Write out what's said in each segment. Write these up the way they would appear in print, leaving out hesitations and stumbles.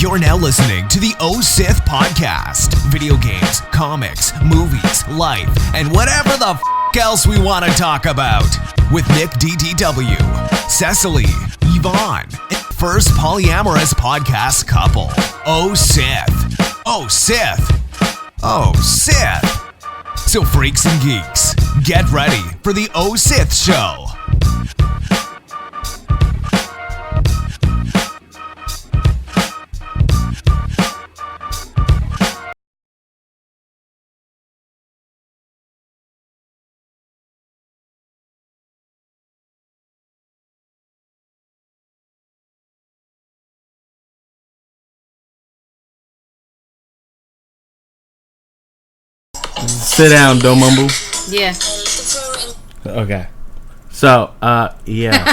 You're now listening to the Oh Sith podcast. Video games, comics, movies, life, and whatever the else we want to talk about. With Nick DTW, Cecily, Yvonne, and first polyamorous podcast couple, Oh Sith. Oh Sith. Oh Sith. So Freaks and Geeks, get ready for the Oh Sith Show. Sit down, don't mumble. Yeah. Okay. So, yeah.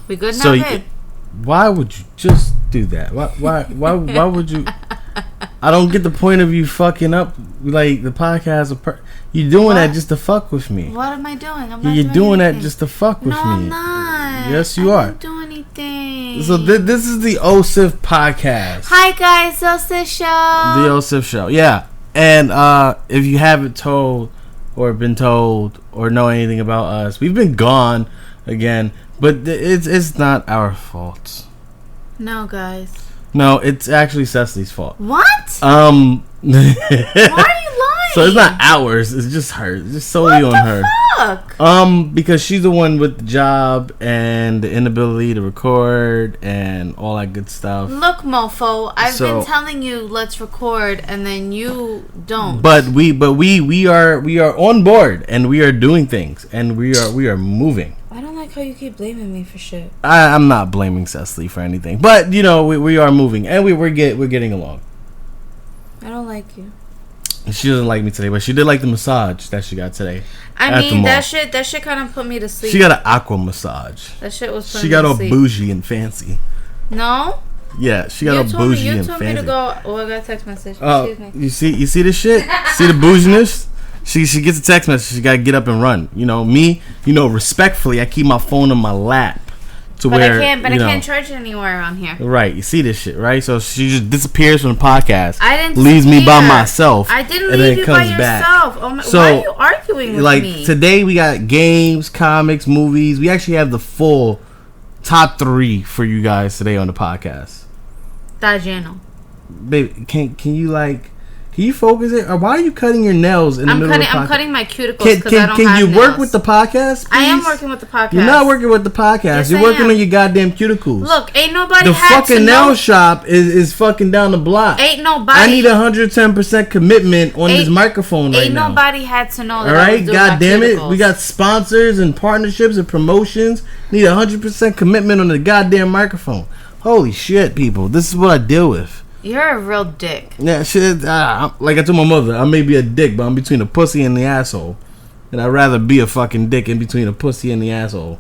We good now, So, babe? why would you just do that? Why would you? I don't get the point of you fucking up like the podcast. You doing that just to fuck with me? What am I doing? I'm not You're doing that just to fuck with me. No, I'm not. Yes, you are. I didn't do anything. So this is the Oh Sith podcast. Hi guys, Oh Sith Show. The Oh Sith Show, yeah. And if you haven't told or been told or know anything about us, we've been gone again. But it's not our fault. No, guys. No, it's actually Cecily's fault. What? Why are you lying? So it's not ours. It's just her. It's just solely on her. Fuck? Because she's the one with the job and the inability to record and all that good stuff. Look, mofo, I've been telling you let's record, and then you don't. But we are on board and we are doing things and we are moving. I don't like how you keep blaming me for shit. I'm not blaming Cecily for anything, but you know we are moving and we're getting along. I don't like you. She doesn't like me today, but she did like the massage that she got today. I mean that shit kind of put me to sleep. She got an aqua massage. That shit was. She got all bougie and fancy. No. Yeah, she got all bougie and fancy. You told me to go. Oh, I got a text message. Excuse me. You see this shit? See the bouginess? She gets a text message. She gotta get up and run. You know me. You know respectfully, I keep my phone in my lap to where. I can't charge it anywhere around here. Right. You see this shit, right? So she just disappears from the podcast. I didn't. Leaves me by myself. I didn't leave you by yourself. Oh my, so, why are you arguing with like, me? Today we got games, comics, movies. We actually have the full top 3 for you guys today on the podcast. Vagina. Baby, can you like? Can you focus it? Or why are you cutting your nails in the middle of the podcast? I'm cutting my cuticles because I don't have Can you nails. work with the podcast, please? I am working with the podcast. You're not working with the podcast. Yes, You're working on your goddamn cuticles. Look, ain't nobody the had fucking to know. nail shop is fucking down the block. Ain't nobody. I need 110% commitment on this microphone right now. Ain't nobody had to know that. All right, I was doing God damn it. cuticles. We got sponsors and partnerships and promotions. Need 100% commitment on the goddamn microphone. Holy shit, people. This is what I deal with. You're a real dick. Yeah, shit. Like I told my mother, I may be a dick, but I'm between a pussy and the asshole. And I'd rather be a fucking dick in between a pussy and the asshole.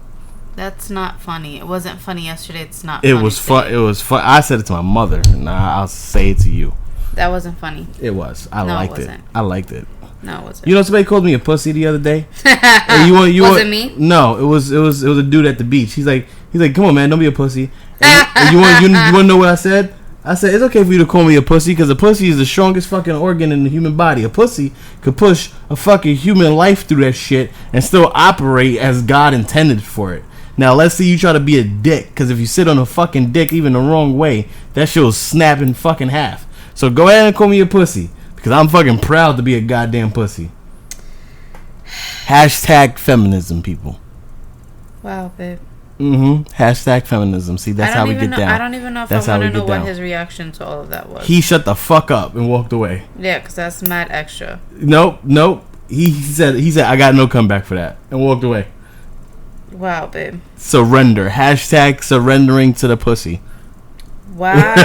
That's not funny. It wasn't funny yesterday. It's not It funny was fun. It was fun. I said it to my mother, and I'll say it to you. That wasn't funny. It was. I liked it. I liked it. No, it wasn't. You know, somebody called me a pussy the other day. Was it me? No, it was a dude at the beach. He's like, come on, man, don't be a pussy. And you want to know what I said? I said, it's okay for you to call me a pussy because a pussy is the strongest fucking organ in the human body. A pussy could push a fucking human life through that shit and still operate as God intended for it. Now, let's say you try to be a dick, because if you sit on a fucking dick even the wrong way, that shit will snap in fucking half. So go ahead and call me a pussy, because I'm fucking proud to be a goddamn pussy. Hashtag feminism, people. Wow, babe. Hashtag feminism. See, that's how we get down. I don't even know if I want to know what his reaction to all of that was. He shut the fuck up and walked away. Yeah, because that's mad extra. Nope. He said, I got no comeback for that, and walked away. Wow, babe. Surrender. Hashtag surrendering to the pussy. Wow.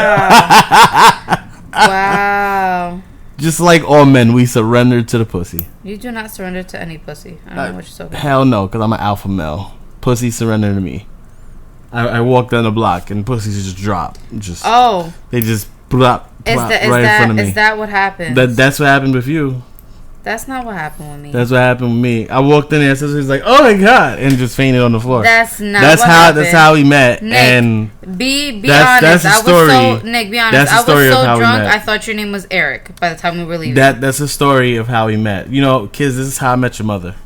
Wow. Just like all men, we surrender to the pussy. You do not surrender to any pussy. I don't know what you're talking about. Hell no, because I'm an alpha male. pussy surrender to me. I walk down the block and pussies just drop. They just plop right in front of me. Is that what happened? That's what happened with you. That's not what happened with me. That's what happened with me. I walked in there, Cecily's like, "Oh my god," and just fainted on the floor. That's how we met. Nick, and be honest. That's the story. Nick, be honest. I was so drunk. I thought your name was Eric by the time we were leaving. That's the story of how we met. You know, kids, this is how I met your mother.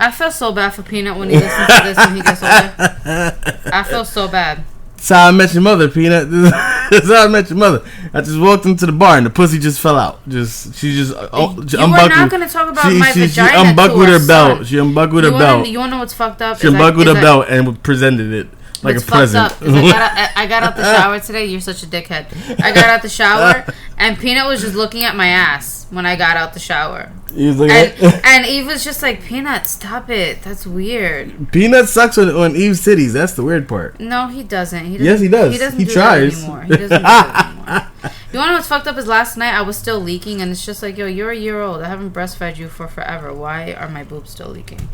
I feel so bad for Peanut when he listens to this when he gets older. I feel so bad. That's how I met your mother, Peanut. That's how I met your mother. I just walked into the bar and the pussy just fell out. She just unbuckled. You were not going to talk about my vagina. She unbuckled her belt. She unbuckled her belt. You want to know what's fucked up? She unbuckled her belt and presented it like a present. I got out the shower today. You're such a dickhead. I got out the shower and Peanut was just looking at my ass when I got out the shower. He was like, and Eve was just like, "Peanut, stop it. That's weird." Peanut sucks on Eve's titties. That's the weird part. No, he doesn't. Yes, he does. He tries. Anymore. He doesn't do that anymore. You want to know what's fucked up is last night I was still leaking, and it's just like, yo, you're a year old. I haven't breastfed you for forever. Why are my boobs still leaking?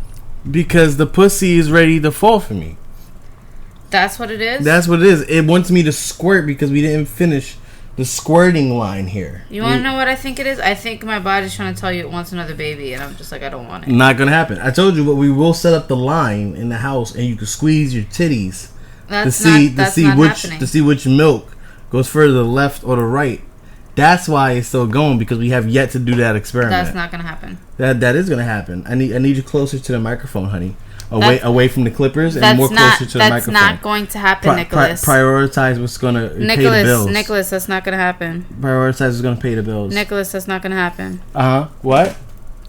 Because the pussy is ready to fall for me. That's what it is? That's what it is. It wants me to squirt because we didn't finish the squirting line here. You want to know what I think it is? I think my body's trying to tell you it wants another baby, and I'm just like, I don't want it. Not gonna happen. I told you, but we will set up the line in the house, and you can squeeze your titties to see which milk goes further to the left or the right. That's why it's still going, because we have yet to do that experiment. That's not gonna happen. That is gonna happen. I need you closer to the microphone, honey. Away from the clippers and more closer to the microphone. That's not going to happen, Nicholas. Prioritize what's going to pay the bills. Nicholas, that's not going to happen. Prioritize what's going to pay the bills. Nicholas, that's not going to happen. What?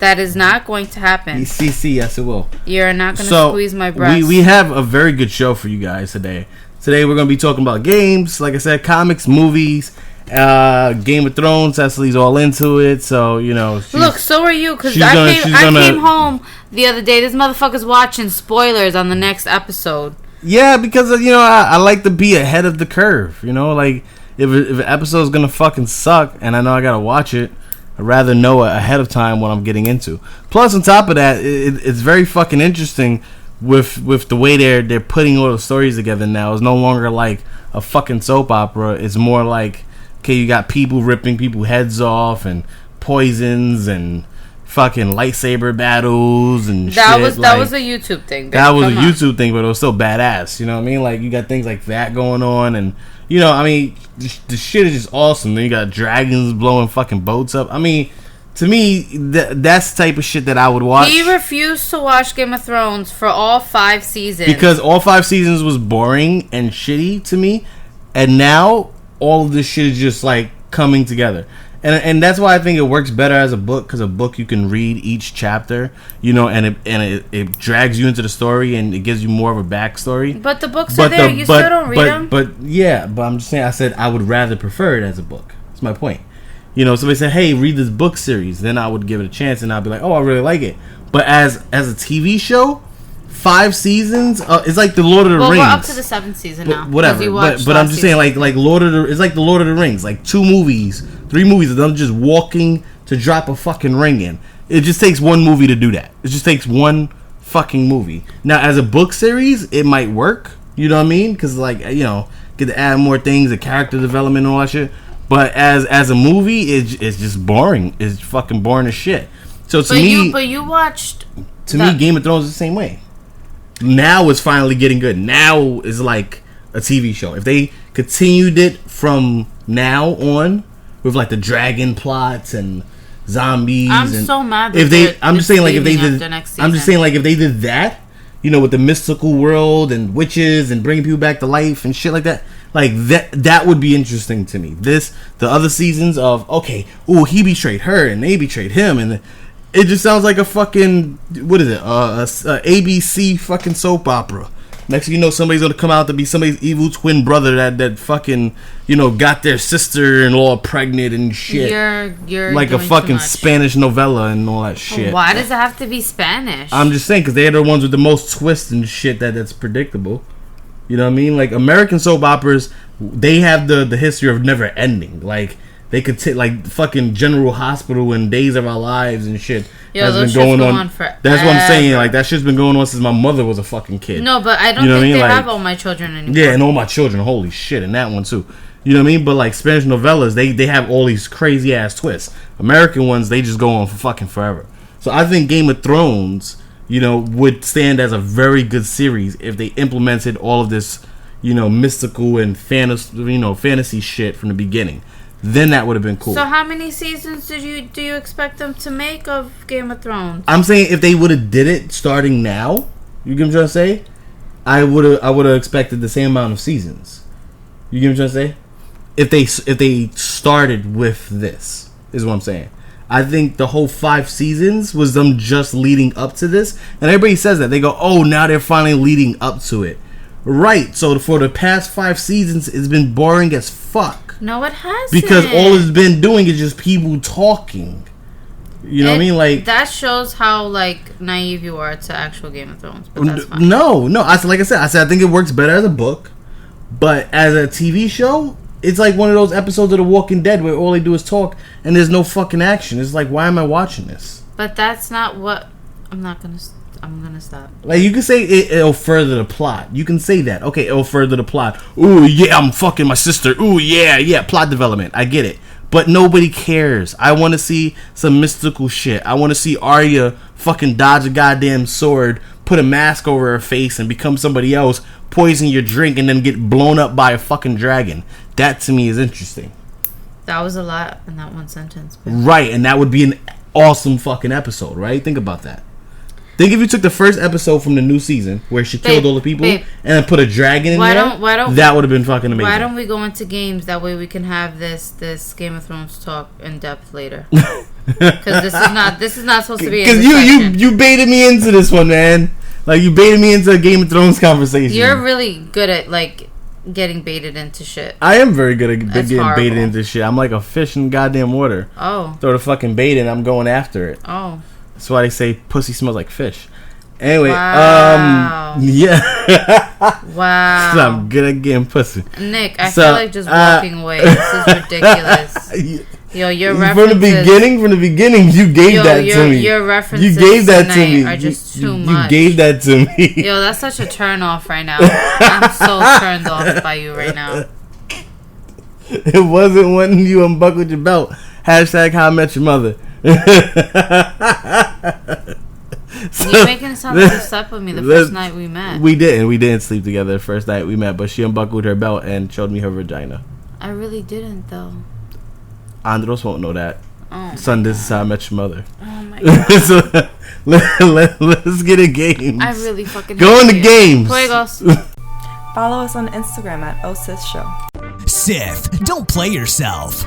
That is not going to happen. Yes, it will. You're not going to squeeze my breast. We have a very good show for you guys today. Today we're going to be talking about games, like I said, comics, movies, Game of Thrones. Cecily's all into it, so you know. Look, so are you, because I came home the other day. This motherfucker's watching spoilers on the next episode. Yeah, because I like to be ahead of the curve. You know, like if an episode's gonna fucking suck, and I know I gotta watch it, I'd rather know ahead of time what I'm getting into. Plus, on top of that, it's very fucking interesting with the way they're putting all the stories together now. It's no longer like a fucking soap opera. It's more like, okay, you got people ripping people's heads off and poisons and fucking lightsaber battles and that shit. That was a YouTube thing. That was a YouTube thing, but it was still badass. You know what I mean? Like, you got things like that going on, and I mean, the shit is just awesome. Then you got dragons blowing fucking boats up. I mean, to me, that's the type of shit that I would watch. He refused to watch Game of Thrones for all 5 seasons because all 5 seasons was boring and shitty to me, and now all of this shit is just like coming together, and that's why I think it works better as a book, because a book you can read each chapter, and it drags you into the story and it gives you more of a backstory. But the books are there. You still don't read them. But I'm just saying. I said I would rather prefer it as a book. That's my point. Somebody said, "Hey, read this book series," then I would give it a chance, and I'd be like, "Oh, I really like it." But as a TV show, 5 seasons, it's like the Lord of the Rings. We're up to the 7th season now. Whatever. But I'm just saying, like it's like the Lord of the Rings, like 2 movies, 3 movies of them just walking to drop a fucking ring in. It just takes 1 movie to do that. It just takes 1 fucking movie. Now, as a book series, it might work. You know what I mean? Because get to add more things, the character development and all that shit. But as a movie, it's just boring. It's fucking boring as shit. So to me, but you watched. To me, Game of Thrones is the same way. Now it's finally getting good. Now is like a TV show. If they continued it from now on with like the dragon plots and zombies, I'm so mad. I'm just saying like if they did that, with the mystical world and witches and bringing people back to life and shit like that. Like that would be interesting to me. The other seasons of he betrayed her and they betrayed him, and it just sounds like a fucking, what is it? A ABC fucking soap opera. Next thing you know, somebody's gonna come out to be somebody's evil twin brother that fucking got their sister-in-law pregnant and shit. You're like a fucking Spanish novella and all that shit. Why does it have to be Spanish? I'm just saying, because they're the ones with the most twists and shit that's predictable. You know what I mean? Like, American soap operas, they have the history of never ending. Like, they could take, like, fucking General Hospital and Days of Our Lives and shit. has been going on forever. That's what I'm saying. Like, that shit's been going on since my mother was a fucking kid. No, but I don't think they have All My Children anymore. Yeah, and All My Children. Holy shit, and that one too. You know what I mean? But like Spanish novellas, they have all these crazy ass twists. American ones, they just go on for fucking forever. So I think Game of Thrones, would stand as a very good series if they implemented all of this, mystical and fantasy shit from the beginning. Then that would have been cool. So how many seasons do you expect them to make of Game of Thrones? I'm saying if they would have did it starting now, you get what I'm trying to say? I would have expected the same amount of seasons. You get what I'm trying to say? If they started with this, is what I'm saying. I think the whole 5 seasons was them just leading up to this, and everybody says that. They go, oh, now they're finally leading up to it. Right, so for the past 5 seasons, it's been boring as fuck. No, it hasn't. Because all it's been doing is just people talking. You know what I mean? Like, that shows how naive you are to actual Game of Thrones. But that's fine. No. I said I think it works better as a book, but as a TV show, it's like one of those episodes of The Walking Dead where all they do is talk and there's no fucking action. It's like, why am I watching this? But that's not what... I'm gonna stop. Like, you can say it'll further the plot. You can say that. Okay, it'll further the plot. Ooh, yeah, I'm fucking my sister. Ooh, yeah, plot development. I get it. But nobody cares. I want to see some mystical shit. I want to see Arya fucking dodge a goddamn sword, put a mask over her face, and become somebody else, poison your drink, and then get blown up by a fucking dragon. That, to me, is interesting. That was a lot in that one sentence. Right, and that would be an awesome fucking episode, right? Think about that. Think if you took the first episode from the new season where she killed all the people and then put a dragon in there, that would have been fucking amazing. Why don't we go into games? That way we can have this Game of Thrones talk in depth later. Because this is not supposed to be. Because you baited me into this one, man. Like, you baited me into a Game of Thrones conversation. You're really good at getting baited into shit. I am very good at getting baited into shit. I'm like a fish in goddamn water. Oh. Throw the fucking bait in, I'm going after it. Oh. That's why they say pussy smells like fish. Anyway, yeah. Wow. So I'm good at getting pussy. Nick, I feel like just walking away. This is ridiculous. Yo, your references... From the beginning, you gave that to me. Your references you gave that to me. Are just too much. You gave that to me. Yo, that's such a turn off right now. I'm so turned off by you right now. It wasn't when you unbuckled your belt. Hashtag how I met your mother. So, you're making it sound like you slept with me the first night we met. We didn't sleep together the first night we met, but she unbuckled her belt and showed me her vagina. I really didn't, though. Andros won't know that. Son, this is how I met your mother. Oh my god. So, let's get a game. I really fucking go into games. Juegos. Follow us on Instagram at Oh Sith Show. Sith, don't play yourself.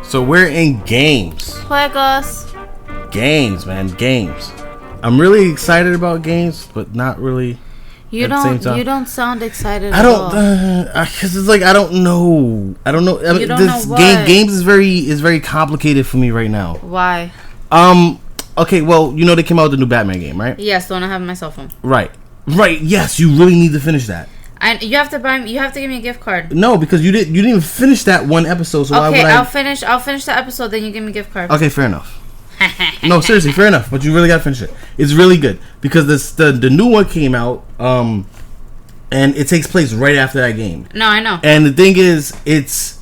So we're in games. Juegos. Games, man, games. I'm really excited about games, but not really. You don't sound excited. I don't, because it's like I don't know. I mean, know what? Games is very complicated for me right now. Why? Okay, well, they came out with the new Batman game, right? Yes, the one I have on my cell phone. Right. Yes, you really need to finish that. You have to give me a gift card. No, because you didn't even finish that one episode. So okay, I'll finish the episode. Then you give me a gift card. Okay, fair enough. No, seriously, fair enough. But you really gotta finish it. It's really good because the new one came out, and it takes place right after that game. No, I know. And the thing is, it's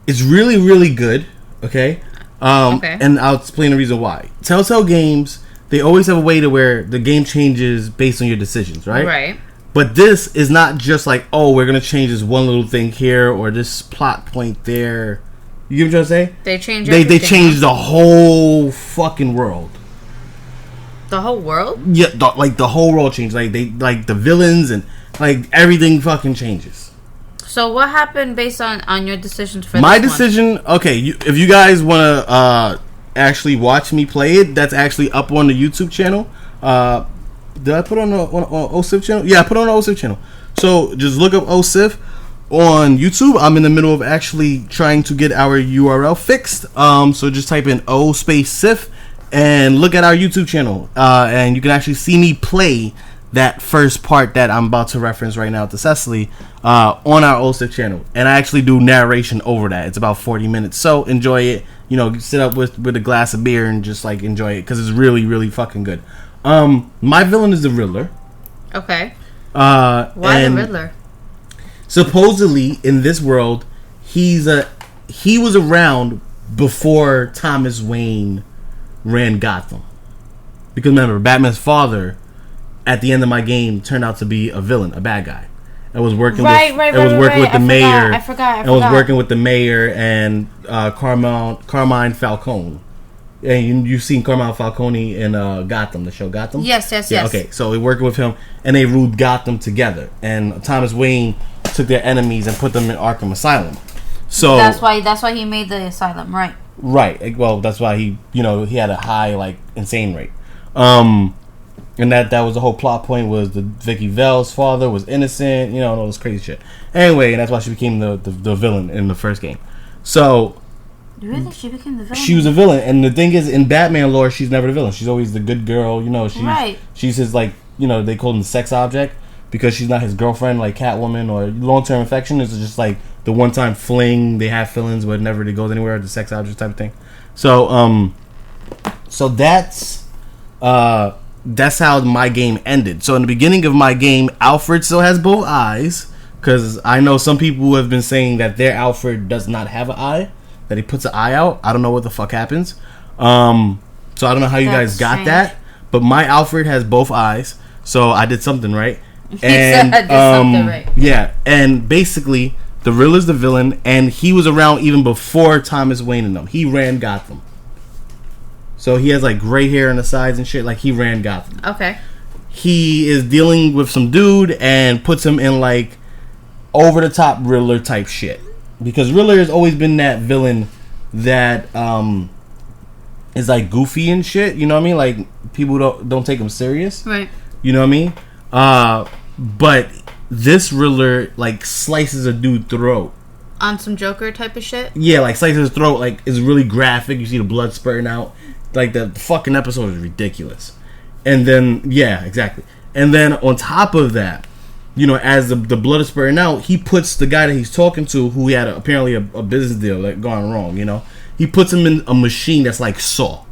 really, really good. Okay. Okay. And I'll explain the reason why. Telltale games, they always have a way to where the game changes based on your decisions, right? Right. But this is not just like, oh, we're gonna change this one little thing here or this plot point there. You get what I'm trying to say? They change. They changed the whole fucking world. The whole world? Yeah, the whole world changed. Like the villains and everything fucking changes. So what happened based on your decisions for my this decision? One? Okay, if you guys want to actually watch me play it, that's actually up on the YouTube channel. Did I put on Oh Sith channel? Yeah, I put on the Oh Sith channel. So just look up Oh Sith on YouTube. I'm in the middle of actually trying to get our URL fixed. So just type in O space Sith and look at our YouTube channel. And you can actually see me play that first part that I'm about to reference right now to Cecily on our Oh Sith channel. And I actually do narration over that. It's about 40 minutes. So enjoy it. sit up with a glass of beer and just like enjoy it because it's really, really fucking good. My villain is the Riddler. Okay. Why the Riddler? Supposedly in this world, he was around before Thomas Wayne ran Gotham. Because remember, Batman's father at the end of my game turned out to be a villain, a bad guy. And was working with the mayor. I forgot. And was working with the mayor and Carmine Falcone. And you've seen Carmine Falcone in Gotham, the show Gotham? Yes. Okay, so we're working with him, and they ruled Gotham together. And Thomas Wayne took their enemies and put them in Arkham Asylum. So that's why he made the asylum, right? Right. Well, that's why he had a high, like, insane rate. And that was the whole plot point, was the Vicky Vale's father was innocent, and all this crazy shit. Anyway, and that's why she became the villain in the first game. So really, she became the villain? She was a villain, and the thing is, in Batman lore, she's never the villain. She's always the good girl, she's his, like, they call him the sex object, because she's not his girlfriend, like Catwoman, or long-term affection. It's just like the one-time fling, they have feelings, but never it goes anywhere, the sex object type of thing. So that's how my game ended. So in the beginning of my game, Alfred still has both eyes, because I know some people who have been saying that their Alfred does not have an eye, that he puts an eye out. I don't know what the fuck happens. So I don't know how you guys got strange. that, but my Alfred has both eyes, so I did something right. And I did something right. Yeah, and basically the Riddler's the villain, and he was around even before Thomas Wayne and them. He ran Gotham. So he has like gray hair on the sides and shit. Like he ran Gotham. Okay. He is dealing with some dude and puts him in like over the top Riddler type shit. Because Riddler has always been that villain that is like goofy and shit. You know what I mean? Like people don't take him serious. Right. You know what I mean? But this Riddler like slices a dude's throat. On some Joker type of shit? Yeah, like slices his throat. Like it's really graphic. You see the blood spurting out. Like the fucking episode is ridiculous. And then yeah, exactly. And then on top of that, as the blood is spurting out, he puts the guy that he's talking to, who he had apparently a business deal that gone wrong. He puts him in a machine that's like Saw.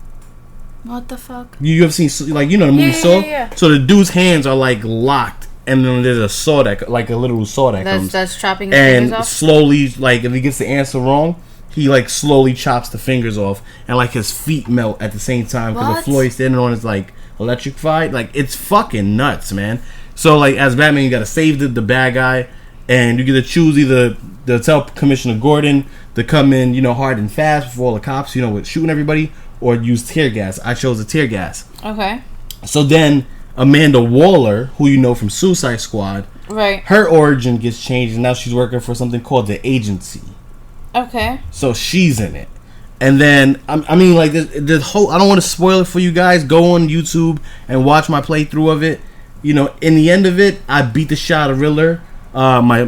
What the fuck? You have seen the movie Saw? Yeah. So the dude's hands are like locked, and then there's a saw like a literal saw that comes. That's chopping his fingers off? And slowly, like if he gets the answer wrong, he like slowly chops the fingers off, and like his feet melt at the same time because the floor he's standing on is like electrified. Like it's fucking nuts, man. So like as Batman, you gotta save the bad guy, and you get to choose either to tell Commissioner Gordon to come in, hard and fast before all the cops, with shooting everybody, or use tear gas. I chose the tear gas. Okay. So then Amanda Waller, who you know from Suicide Squad, right? Her origin gets changed, and now she's working for something called the Agency. Okay. So she's in it. And then, I mean, like, the whole... I don't want to spoil it for you guys. Go on YouTube and watch my playthrough of it. In the end of it, I beat the shit out of Riddler. My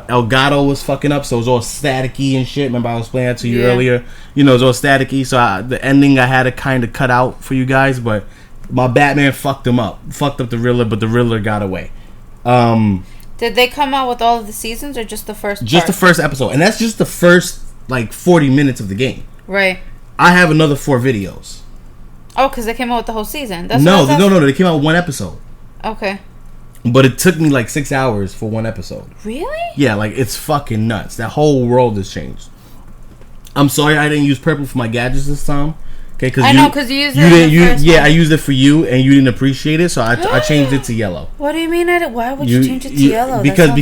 Elgato was fucking up, so it was all staticky and shit. Remember I was playing that to you earlier? It was all staticky, so the ending I had to kind of cut out for you guys, but my Batman fucked him up. Fucked up the Riddler, but the Riddler got away. Did they come out with all of the seasons or just the first part? Just the first episode. And that's just the first, 40 minutes of the game. Right. I have another 4 videos. Oh, because they came out with the whole season. No. They came out with 1 episode. Okay. But it took me 6 hours for 1 episode. Really? Yeah, it's fucking nuts. That whole world has changed. I'm sorry I didn't use purple for my gadgets this time. Okay, because you used it. I used it for you, and you didn't appreciate it, so I changed it to yellow. What do you mean? Why would you change it to yellow? Because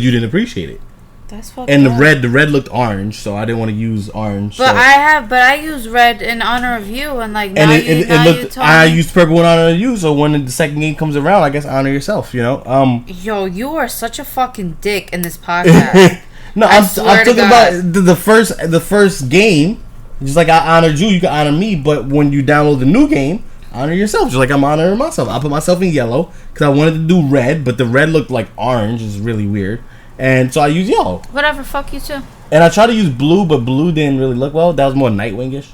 you didn't appreciate it. That's fucking. And the red looked orange, so I didn't want to use orange. But I used red in honor of you, and I used purple in honor of you. So when the second game comes around, I guess honor yourself. Yo, you are such a fucking dick in this podcast. No, I'm talking about the first game. Just like I honored you, you can honor me. But when you download the new game, honor yourself. Just like I'm honoring myself. I put myself in yellow because I wanted to do red, but the red looked like orange. It's really weird. And so I used yellow. Whatever, fuck you too. And I tried to use blue, but blue didn't really look well. That was more Nightwing-ish.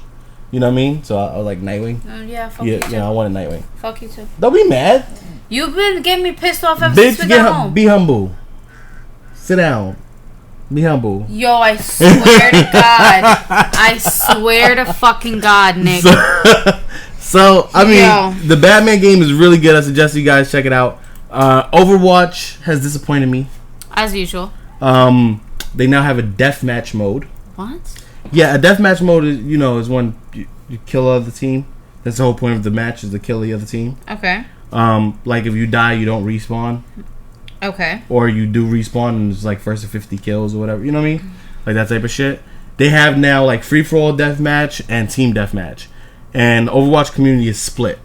You know what I mean? So I was like Nightwing. Yeah, fuck you too. Yeah, I wanted Nightwing. Fuck you too. Don't be mad. You've been getting me pissed off ever since we got home. Be humble. Sit down. Be humble. Yo, I swear to God. I swear to fucking God, Nick. So I mean, the Batman game is really good. I suggest you guys check it out. Overwatch has disappointed me. As usual. They now have a deathmatch mode. What? Yeah, a deathmatch mode is, is when you kill the other team. That's the whole point of the match, is to kill the other team. Okay. Like if you die, you don't respawn. Okay. Or you do respawn and it's like first to 50 kills or whatever. You know what I mean? Like that type of shit. They have now like free-for-all deathmatch and team deathmatch. And Overwatch community is split.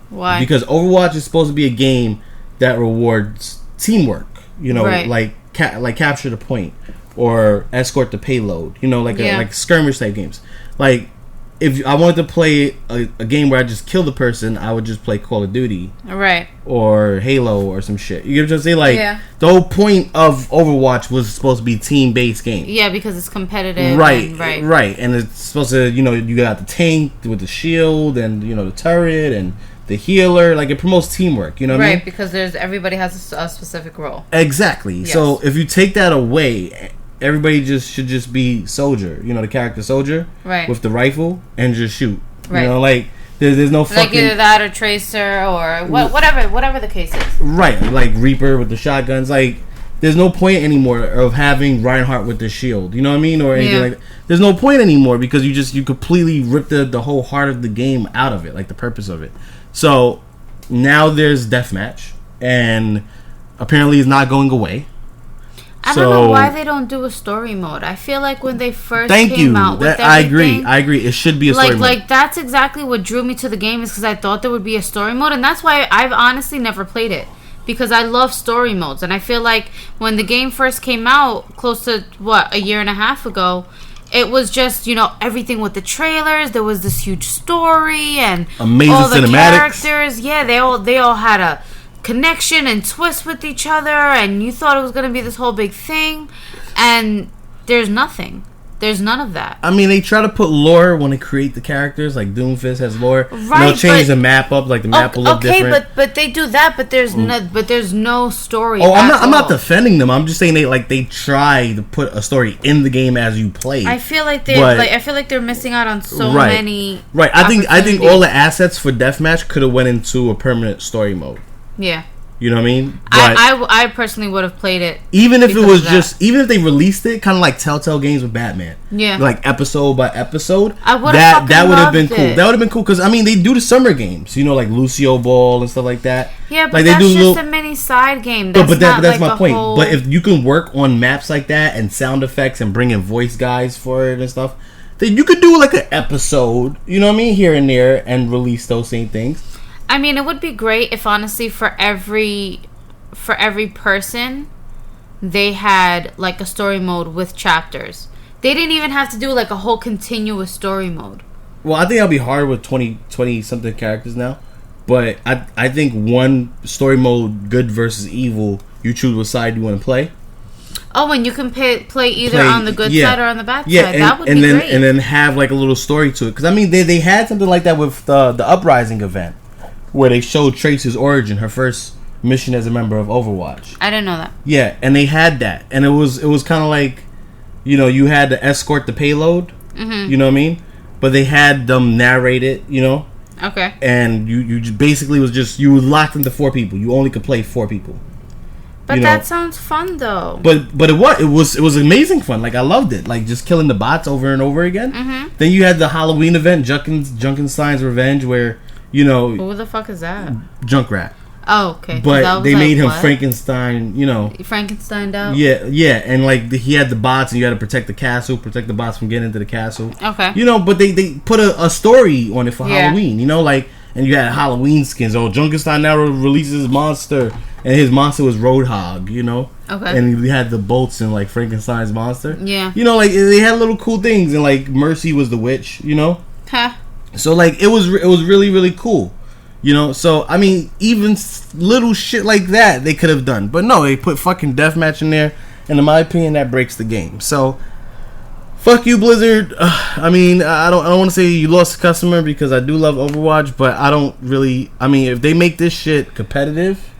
Why? Because Overwatch is supposed to be a game that rewards teamwork. Right. Like capture the point or escort the payload. Like skirmish type games. Like if I wanted to play a game where I just kill the person, I would just play Call of Duty. Right. Or Halo or some shit. You get what I'm saying? Like the whole point of Overwatch was supposed to be team-based game. Yeah, because it's competitive. Right. And it's supposed to, you got the tank with the shield and, the turret and the healer. Like, it promotes teamwork, you know what I mean? Right, because everybody has a specific role. Exactly. Yes. So, if you take that away, everybody should just be Soldier. The character Soldier. Right. With the rifle and just shoot. Right. Like, there's no fucking... Like, either that or Tracer or whatever the case is. Right. Like, Reaper with the shotguns. Like, there's no point anymore of having Reinhardt with the shield. You know what I mean? Or anything like that. There's no point anymore because you completely ripped the whole heart of the game out of it. Like, the purpose of it. So, now there's Deathmatch. And apparently it's not going away. I don't know why they don't do a story mode. I feel like when they first came out with everything... I agree. It should be a story mode. Like, that's exactly what drew me to the game, is because I thought there would be a story mode. And that's why I've honestly never played it. Because I love story modes. And I feel like when the game first came out, close to, a year and a half ago... It was just, everything with the trailers. There was this huge story and amazing all the cinematics. Characters. Yeah, they all had a connection and twist with each other, and you thought it was going to be this whole big thing, and there's nothing. There's none of that. I mean, they try to put lore when they create the characters. Like Doomfist has lore. Right, they'll change the map up. Like the map will look different. Okay, but they do that. But there's no story. Oh, I'm not defending them. I'm just saying they try to put a story in the game as you play. I feel like they're missing out on so many. Right. I think all the assets for Deathmatch could have went into a permanent story mode. Yeah. You know what I mean? But I personally would have played it. Even if even if they released it, kind of like Telltale games with Batman. Yeah. Like episode by episode. I would have that would have been cool. That would have been cool because they do the summer games. Like Lucio Ball and stuff like that. Yeah, but that's just a mini side game. But that's my point. But if you can work on maps like that and sound effects and bring in voice guys for it and stuff, then you could do like an episode. You know what I mean? Here and there, and release those same things. I mean, it would be great if honestly for every person they had like a story mode with chapters. They didn't even have to do like a whole continuous story mode. Well, I think that'll be hard with 20 something characters now. But I think one story mode, good versus evil, you choose what side you want to play. Oh, and you can play either on the good side or on the bad side. That would be great. And then have like a little story to it. Because they had something like that with the Uprising event, where they showed Trace's origin, her first mission as a member of Overwatch. I didn't know that. Yeah, and they had that, and it was kind of like, you had to escort the payload. Mm-hmm. You know what I mean? But they had them narrate it. Okay. And you basically you were locked into 4 people. You only could play 4 people. But that sounds fun though. But it was amazing fun. Like I loved it. Like just killing the bots over and over again. Mm-hmm. Then you had the Halloween event, Junkenstein's Revenge, where. Who the fuck is that? Junkrat. Oh, okay. But they made him Frankenstein, Frankensteined out? Yeah, and like he had the bots and you had to protect the castle, protect the bots from getting into the castle. Okay. But they put a story on it for Halloween, and you had Halloween skins. Oh, Junkenstein now releases his monster, and his monster was Roadhog, Okay. And we had the bolts and like Frankenstein's monster. Yeah. Like they had little cool things, and like Mercy was the witch, Huh. So like it was really really cool, So I mean, even little shit like that they could have done, but no, they put fucking deathmatch in there, and in my opinion, that breaks the game. So fuck you, Blizzard. I mean, I don't want to say you lost a customer because I do love Overwatch, but I don't really. I mean, if they make this shit competitive,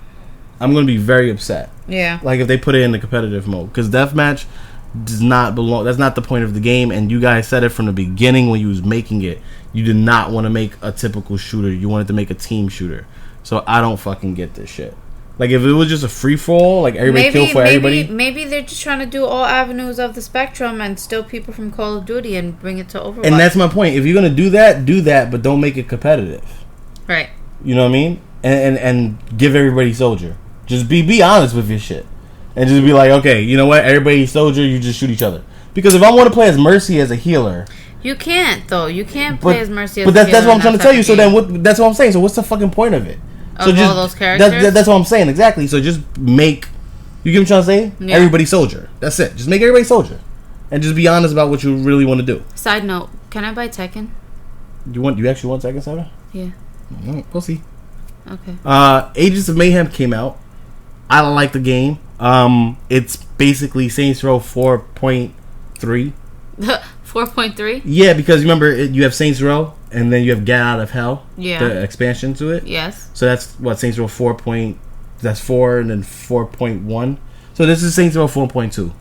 I'm gonna be very upset. Yeah. Like if they put it in the competitive mode, because deathmatch does not belong. That's not the point of the game. And you guys said it from the beginning when you was making it. You did not want to make a typical shooter. You wanted to make a team shooter. So I don't fucking get this shit. Like, if it was just a free-for-all, like, everybody kill for everybody... Maybe they're just trying to do all avenues of the spectrum and steal people from Call of Duty and bring it to Overwatch. And that's my point. If you're going to do that, but don't make it competitive. Right. You know what I mean? And give everybody soldier. Just be honest with your shit. And just be like, okay, you know what? Everybody soldier, you just shoot each other. Because if I want to play as Mercy as a healer... You can't, though. You can't play as Mercy as a healer. But that's what I'm trying to tell you. So then, that's what I'm saying. So what's the fucking point of it? So of all those characters? That's what I'm saying, exactly. So just make... You get what I'm trying to say? Yeah. Everybody soldier. That's it. Just make everybody soldier. And just be honest about what you really want to do. Side note, can I buy Tekken? You actually want Tekken 7? Yeah. We'll see. Okay. Agents of Mayhem came out. I don't like the game. It's basically Saints Row 4.3. 4.3? Yeah, because remember, you have Saints Row, and then you have Get Out of Hell. Yeah. The expansion to it. Yes. So that's what Saints Row 4. That's 4 and then 4.1. So this is Saints Row 4.2.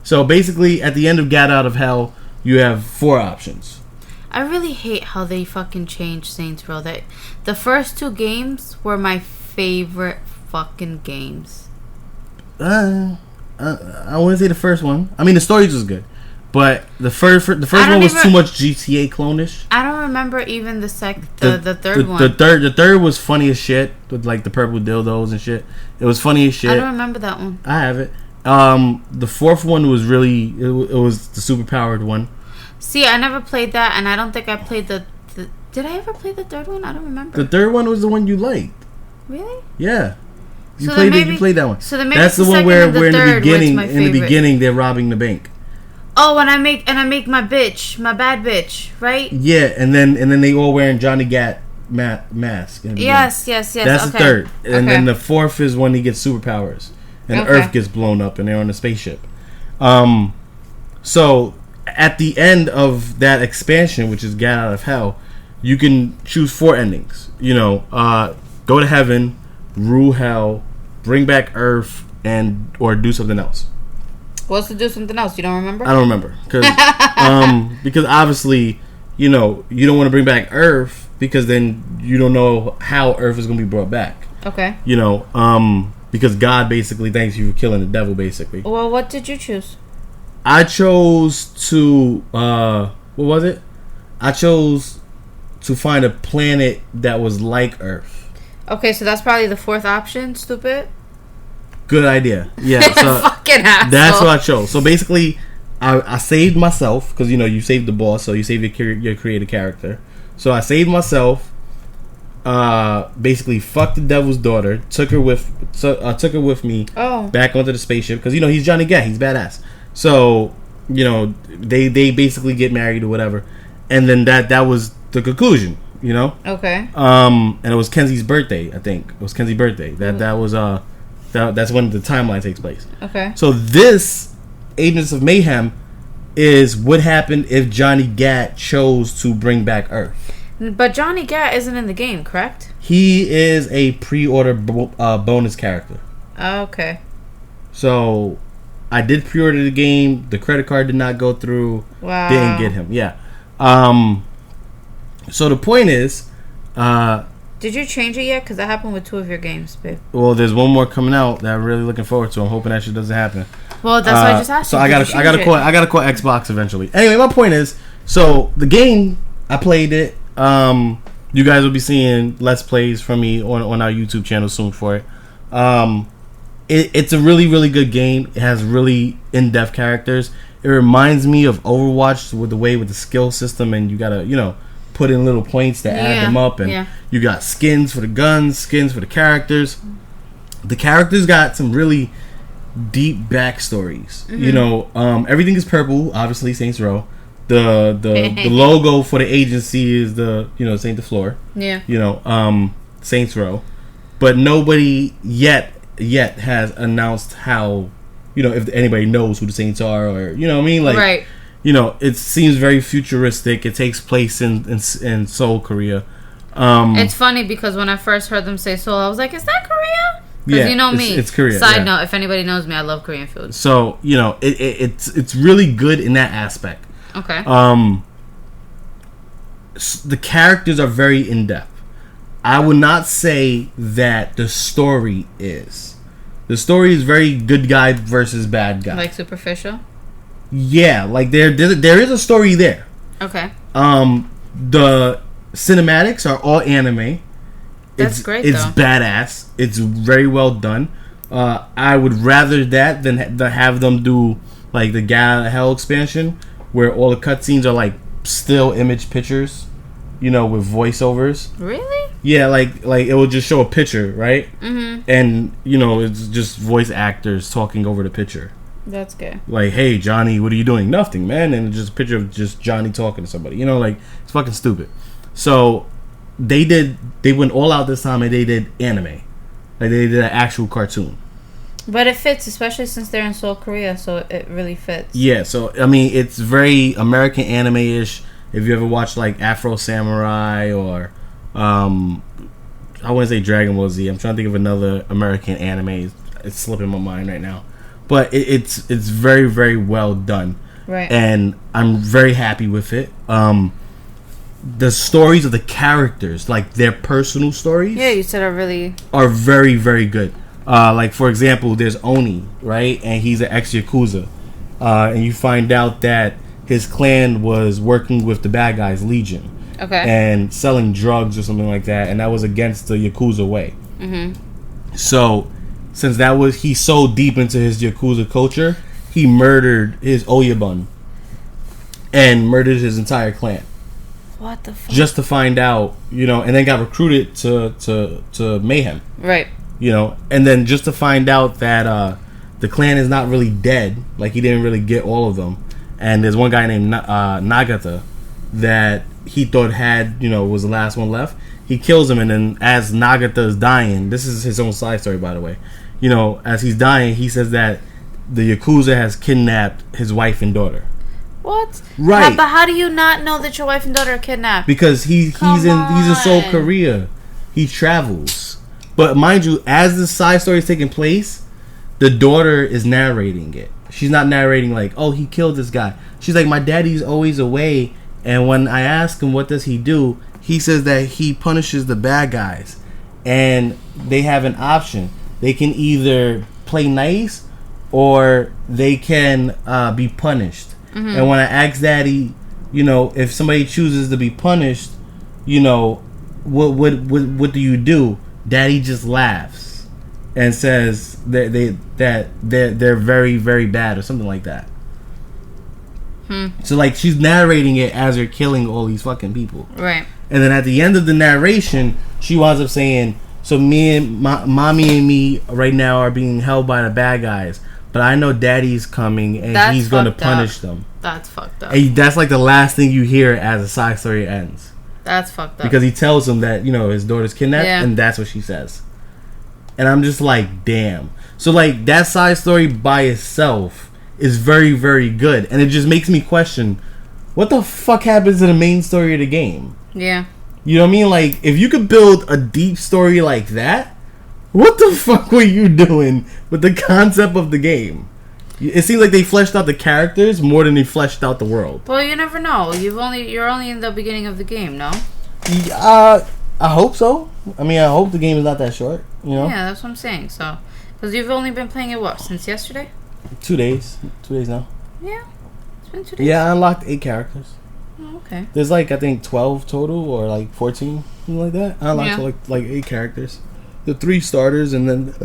So basically, at the end of Get Out of Hell, you have 4 options. I really hate how they fucking changed Saints Row. That the first 2 games were my favorite fucking games. I wouldn't say the first one. I mean, the stories was good. But the first one was too much GTA clone-ish. I don't remember even the third one. The third was funny as shit with like the purple dildos and shit. It was funny as shit. I don't remember that one. I have it. The fourth one was really it was the super powered one. See, I never played that, and I don't think I played the. Did I ever play the third one? I don't remember. The third one was the one you liked. Really? Yeah. You so played it. You played that one. So maybe that's the one where in the beginning they're robbing the bank. Oh, and I make my bad bitch, right? Yeah, and then they all wearing Johnny Gat mask. Yes. That's the third, and then the fourth is when he gets superpowers, and Earth gets blown up, and they're on a spaceship. So at the end of that expansion, which is Get Out of Hell, you can choose 4 endings. You know, go to heaven, rule hell, bring back Earth, or do something else. What's to do something else? You don't remember? I don't remember because obviously, you know, you don't want to bring back Earth because then you don't know how Earth is going to be brought back. Okay. You know, because God basically thanks you for killing the devil. Basically. Well, what did you choose? I chose to what was it? I chose to find a planet that was like Earth. Okay, so that's probably the 4th option. Stupid. Good idea. Yeah, so fucking asshole. That's what I chose. So basically, I saved myself because you know you saved the boss, so you save your created character. So I saved myself. Basically, fucked the devil's daughter. Took her with me. Back onto the spaceship because you know he's Johnny Gat. He's badass. So you know they basically get married or whatever, and then that was the conclusion. You know. Okay. And it was Kenzie's birthday. I think it was Kenzie's birthday. That was That's when the timeline takes place. Okay. So this Agents of Mayhem is what happened if Johnny Gat chose to bring back Earth. But Johnny Gat isn't in the game, correct? He is a pre-order bonus character. Okay. So I did pre-order the game. The credit card did not go through. Wow. Didn't get him. Yeah. So the point is... Did you change it yet? Because that happened with 2 of your games, babe. Well, there's one more coming out that I'm really looking forward to. I'm hoping that shit doesn't happen. Well, that's why I just asked you. So I gotta call Xbox eventually. Anyway, my point is, so the game, I played it. You guys will be seeing Let's Plays from me on our YouTube channel soon for it. It's a really, really good game. It has really in-depth characters. It reminds me of Overwatch with the skill system, and you gotta, you know, put in little points to add them up, and you got skins for the guns, skins for the characters. The characters got some really deep backstories. You know, everything is purple, obviously Saints Row. The logo for the agency is the Saint DeFleur. Yeah. You know, Saints Row, but nobody yet has announced how, you know, if anybody knows who the Saints are, or you know what I mean, like right. You know, it seems very futuristic. It takes place in Seoul, Korea. It's funny because when I first heard them say Seoul, I was like, "Is that Korea?" Because you know me. It's Korean. Side note, if anybody knows me, I love Korean food. So, you know, it's really good in that aspect. Okay. The characters are very in-depth. I would not say that the story is. The story is very good guy versus bad guy. Like superficial? Yeah, like there is a story there. Okay. The cinematics are all anime. That's great, It's though. badass. It's very well done. I would rather that than have them do like the Hell expansion, where all the cutscenes are like still image pictures, you know, with voiceovers. Really? Yeah, like it will just show a picture, right? Mm-hmm. And you know, it's just voice actors talking over the picture. That's good. Like, hey Johnny, what are you doing? Nothing, man. And just a picture of just Johnny talking to somebody. You know, like it's fucking stupid. So they went all out this time and they did anime. Like they did an actual cartoon. But it fits, especially since they're in Seoul, Korea, so it really fits. Yeah, so I mean it's very American anime-ish. If you ever watched like Afro Samurai or I wouldn't say Dragon Ball Z. I'm trying to think of another American anime. It's slipping my mind right now. But it's very, very well done. Right. And I'm very happy with it. The stories of the characters, like their personal stories, Yeah, you said are very, very good. Like for example, there's Oni, right? And he's an ex-Yakuza. And you find out that his clan was working with the bad guys, Legion. Okay. And selling drugs or something like that, and that was against the Yakuza way. Mm-hmm. So, since he's so deep into his Yakuza culture, he murdered his Obi-Wan and murdered his entire clan. What the fuck? Just to find out, you know, and then got recruited to mayhem. Right. You know, and then just to find out that the clan is not really dead, like he didn't really get all of them, and there's one guy named Nagata that he thought was the last one left. He kills him, and then as Nagata is dying, this is his own side story, by the way. You know, as he's dying, he says that the Yakuza has kidnapped his wife and daughter. What? Right. But how do you not know that your wife and daughter are kidnapped? Because he's in Seoul, Korea. He travels. But mind you, as the side story is taking place, the daughter is narrating it. She's not narrating like, oh, he killed this guy. She's like, my daddy's always away, and when I ask him what does he do, he says that he punishes the bad guys. And they have an option. They can either play nice or they can be punished. Mm-hmm. And when I ask Daddy, you know, if somebody chooses to be punished, you know, what do you do? Daddy just laughs and says that they're very, very bad or something like that. So like she's narrating it as they're killing all these fucking people. Right. And then at the end of the narration, she winds up saying, so me and mommy and me right now are being held by the bad guys, but I know Daddy's coming and he's going to punish them. That's fucked up. And that's like the last thing you hear as the side story ends. That's fucked up. Because he tells him that, you know, his daughter's kidnapped, and that's what she says. And I'm just like, damn. So like that side story by itself is very, very good. And it just makes me question, what the fuck happens to the main story of the game? Yeah. You know what I mean? Like, if you could build a deep story like that, what the fuck were you doing with the concept of the game? It seems like they fleshed out the characters more than they fleshed out the world. Well, you never know. You're only in the beginning of the game, no? I hope so. I mean, I hope the game is not that short. You know? Yeah, that's what I'm saying. So, because you've only been playing it since yesterday? 2 days. 2 days now. Yeah, it's been 2 days. Yeah, I unlocked 8 characters. Oh, okay. There's like I think 12 total or like 14, something like that. I unlocked like 8 characters. The 3 starters and then.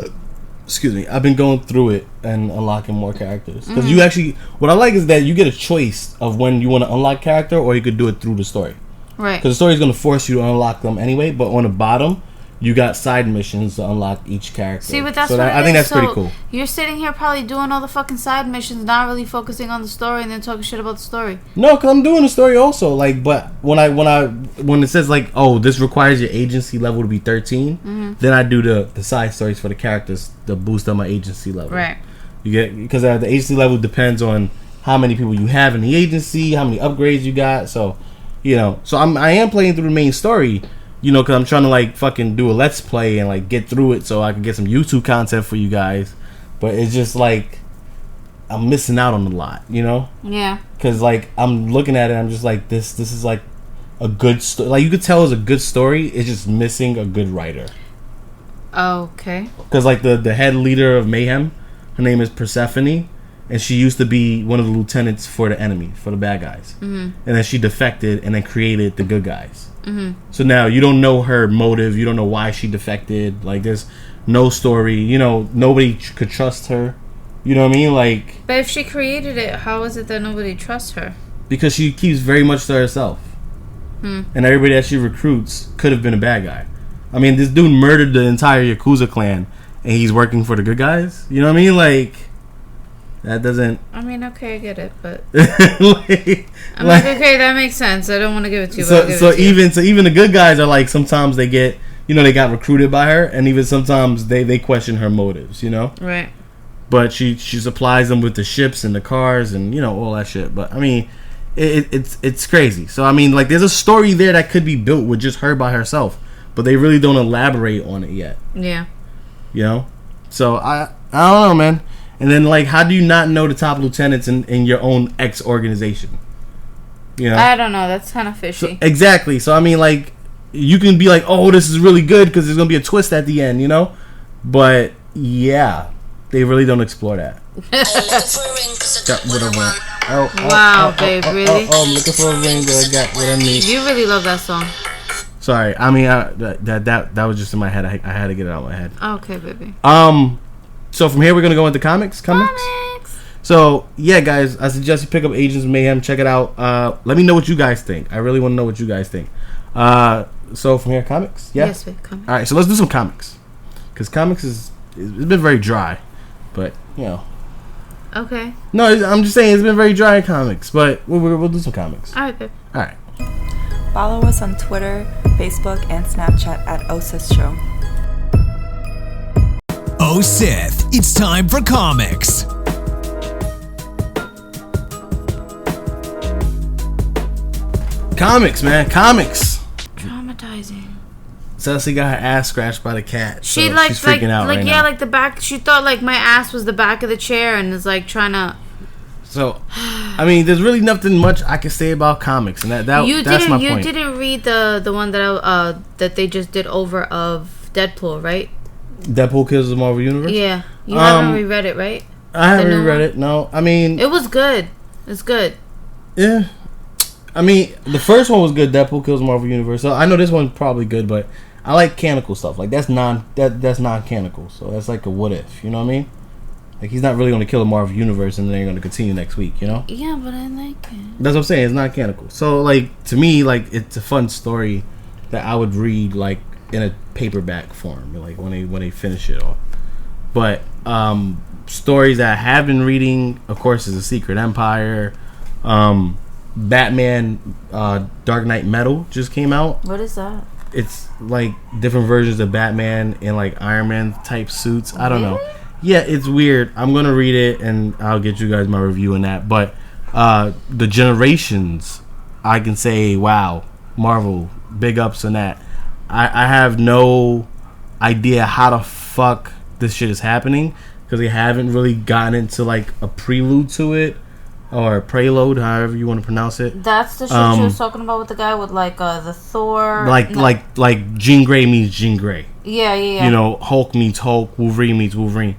Excuse me, I've been going through it and unlocking more characters. Because you actually, what I like is that you get a choice of when you want to unlock character, or you could do it through the story. Right. Because the story is going to force you to unlock them anyway, but on the bottom, you got side missions to unlock each character. See, but that's I think that's pretty cool. You're sitting here probably doing all the fucking side missions, not really focusing on the story, and then talking shit about the story. No, because I'm doing the story also. Like, but when it says like, oh, this requires your agency level to be 13, then I do the side stories for the characters to boost up my agency level. Right. You get, because the agency level depends on how many people you have in the agency, how many upgrades you got. So, you know, so I am playing through the main story. you know, because I'm trying to like fucking do a let's play and like get through it so I can get some YouTube content for you guys. But it's just like I'm missing out on a lot, you know? Yeah. Because like I'm looking at it, I'm just like this is like a good story. Like you could tell it's a good story. It's just missing a good writer. Okay. Because like the head leader of Mayhem, her name is Persephone, and she used to be one of the lieutenants for the enemy, for the bad guys. Mm-hmm. And then she defected and then created the good guys. Mm-hmm. So now you don't know her motive. You don't know why she defected. Like there's no story. You know, nobody could trust her. You know what I mean? Like, but if she created it, how is it that nobody trusts her? Because she keeps very much to herself. And everybody that she recruits could have been a bad guy. I mean, this dude murdered the entire Yakuza clan, and he's working for the good guys. You know what I mean? Like, that doesn't... I mean, okay, I get it, but... I'm like, okay, that makes sense. I don't want to give it to you, but so even the good guys are like, sometimes they get... You know, they got recruited by her, and even sometimes they question her motives, you know? Right. But she supplies them with the ships and the cars and, you know, all that shit. But, I mean, it's crazy. So, I mean, like, there's a story there that could be built with just her by herself. But they really don't elaborate on it yet. Yeah. You know? So, I don't know, man. And then, like, how do you not know the top lieutenants in your own ex-organization? You know? I don't know. That's kind of fishy. So, exactly. So, I mean, like, you can be like, oh, this is really good because there's going to be a twist at the end, you know? But, yeah. They really don't explore that. Wow, babe, really? I'm looking for a ring that I got what I need. You really love that song. Sorry, I mean that was just in my head. I had to get it out of my head. Okay, baby. So from here we're gonna go into comics. So yeah, guys, I suggest you pick up Agents of Mayhem. Check it out. Let me know what you guys think. I really want to know what you guys think. So from here, comics. Yeah. Yes, babe, comics. All right, so let's do some comics because comics it's been very dry. But, you know. Okay. No, I'm just saying it's been very dry in comics. But we'll do some comics. All right, babe. All right. Follow us on Twitter, Facebook, and Snapchat at Oh Sith Show. Oh Sith, it's time for comics. Comics, man. Comics. Traumatizing. Cecily got her ass scratched by the cat. So She like she's freaking out right now. like the back. She thought like my ass was the back of the chair and is like trying to. So, I mean, there's really nothing much I can say about comics, and that's my point. You didn't read the one that they just did over of Deadpool, right? Deadpool kills the Marvel Universe. Yeah, you haven't reread it, right? I haven't reread it. No, I mean, it was good. It's good. Yeah. I mean, the first one was good. Deadpool kills the Marvel Universe. So I know this one's probably good, but I like canonical stuff. Like that's non-canonical. So that's like a what if. You know what I mean? Like he's not really going to kill the Marvel Universe, and then they're going to continue next week. You know? Yeah, but I like it. That's what I'm saying. It's not canonical. So like to me, like it's a fun story that I would read like in a paperback form, like when they finish it off. But stories that I have been reading, of course, is The Secret Empire. Batman Dark Knight Metal just came out. What is that? It's like different versions of Batman in like Iron Man type suits. I don't know. Yeah, it's weird. I'm gonna read it and I'll get you guys my review on that. But the Generations, I can say, wow, Marvel, big ups on that. I have no idea how the fuck this shit is happening because they haven't really gotten into like a prelude to it. Or prelude, however you want to pronounce it. That's the shit you was talking about with the guy with like the Thor. Like Jean Grey meets Jean Grey. Yeah. You know, Hulk meets Hulk, Wolverine meets Wolverine.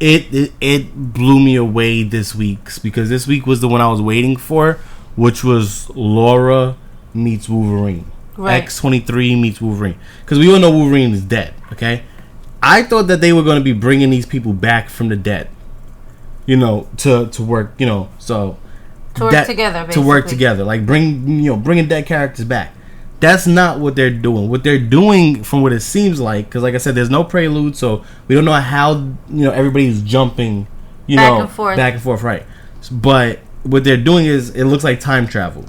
It blew me away this week because this week was the one I was waiting for, which was Laura meets Wolverine. Right. X-23 meets Wolverine. Because we all know Wolverine is dead. Okay, I thought that they were going to be bringing these people back from the dead. You know, to work, you know, so to work together, basically. To work together, like bringing dead characters back. That's not what they're doing. What they're doing, from what it seems like, because like I said, there's no prelude, so we don't know how everybody's jumping, back and forth, right? But what they're doing is it looks like time travel.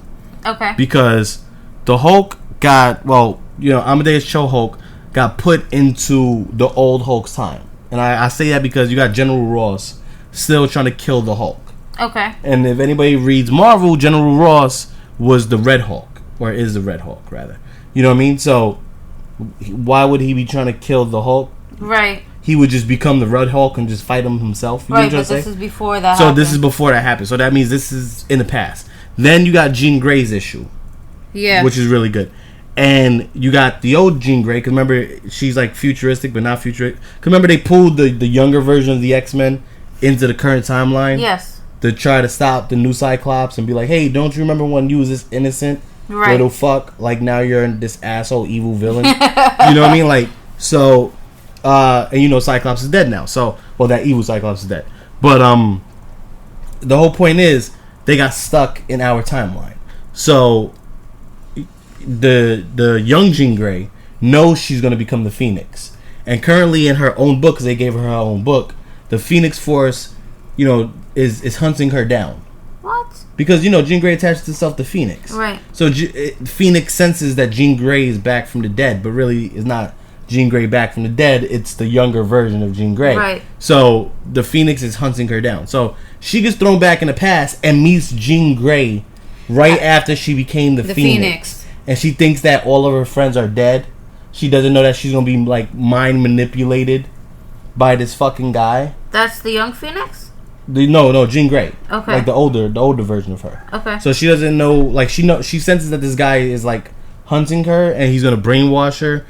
Okay. Because the Hulk got Amadeus Cho Hulk got put into the old Hulk's time, and I say that because you got General Ross still trying to kill the Hulk. Okay. And if anybody reads Marvel, General Ross was the Red Hulk, or is the Red Hulk rather. You know what I mean? So why would he be trying to kill the Hulk? Right. He would just become the Red Hulk and just fight him himself. You right, but this is before that So happened. this is before that happened. So that means this is in the past. Then you got Jean Grey's issue. Yeah. Which is really good. And you got the old Jean Grey, because remember, she's like futuristic, but not futuristic. Because remember, they pulled the younger version of the X-Men into the current timeline? Yes. To try to stop the new Cyclops and be like, hey, don't you remember when you was this innocent little fuck? Like, now you're this asshole evil villain. You know what I mean? Like, so, and you know Cyclops is dead now. So, well, that evil Cyclops is dead. But, the whole point is, they got stuck in our timeline. So the young Jean Grey knows she's going to become the Phoenix, and currently in her own book, because they gave her own book, the Phoenix Force, you know, is hunting her down. What? Because, you know, Jean Grey attaches herself to Phoenix. Right. So Phoenix senses that Jean Grey is back from the dead, but really is not Jean Grey back from the dead. It's the younger version of Jean Grey. Right. So the Phoenix is hunting her down. So she gets thrown back in the past and meets Jean Grey right after she became the Phoenix. And she thinks that all of her friends are dead. She doesn't know that she's going to be, like, mind manipulated by this fucking guy. That's the young Phoenix? No, Jean Grey. Okay. Like the older version of her. Okay. So she doesn't know, like, she senses that this guy is, like, hunting her, and he's going to brainwash her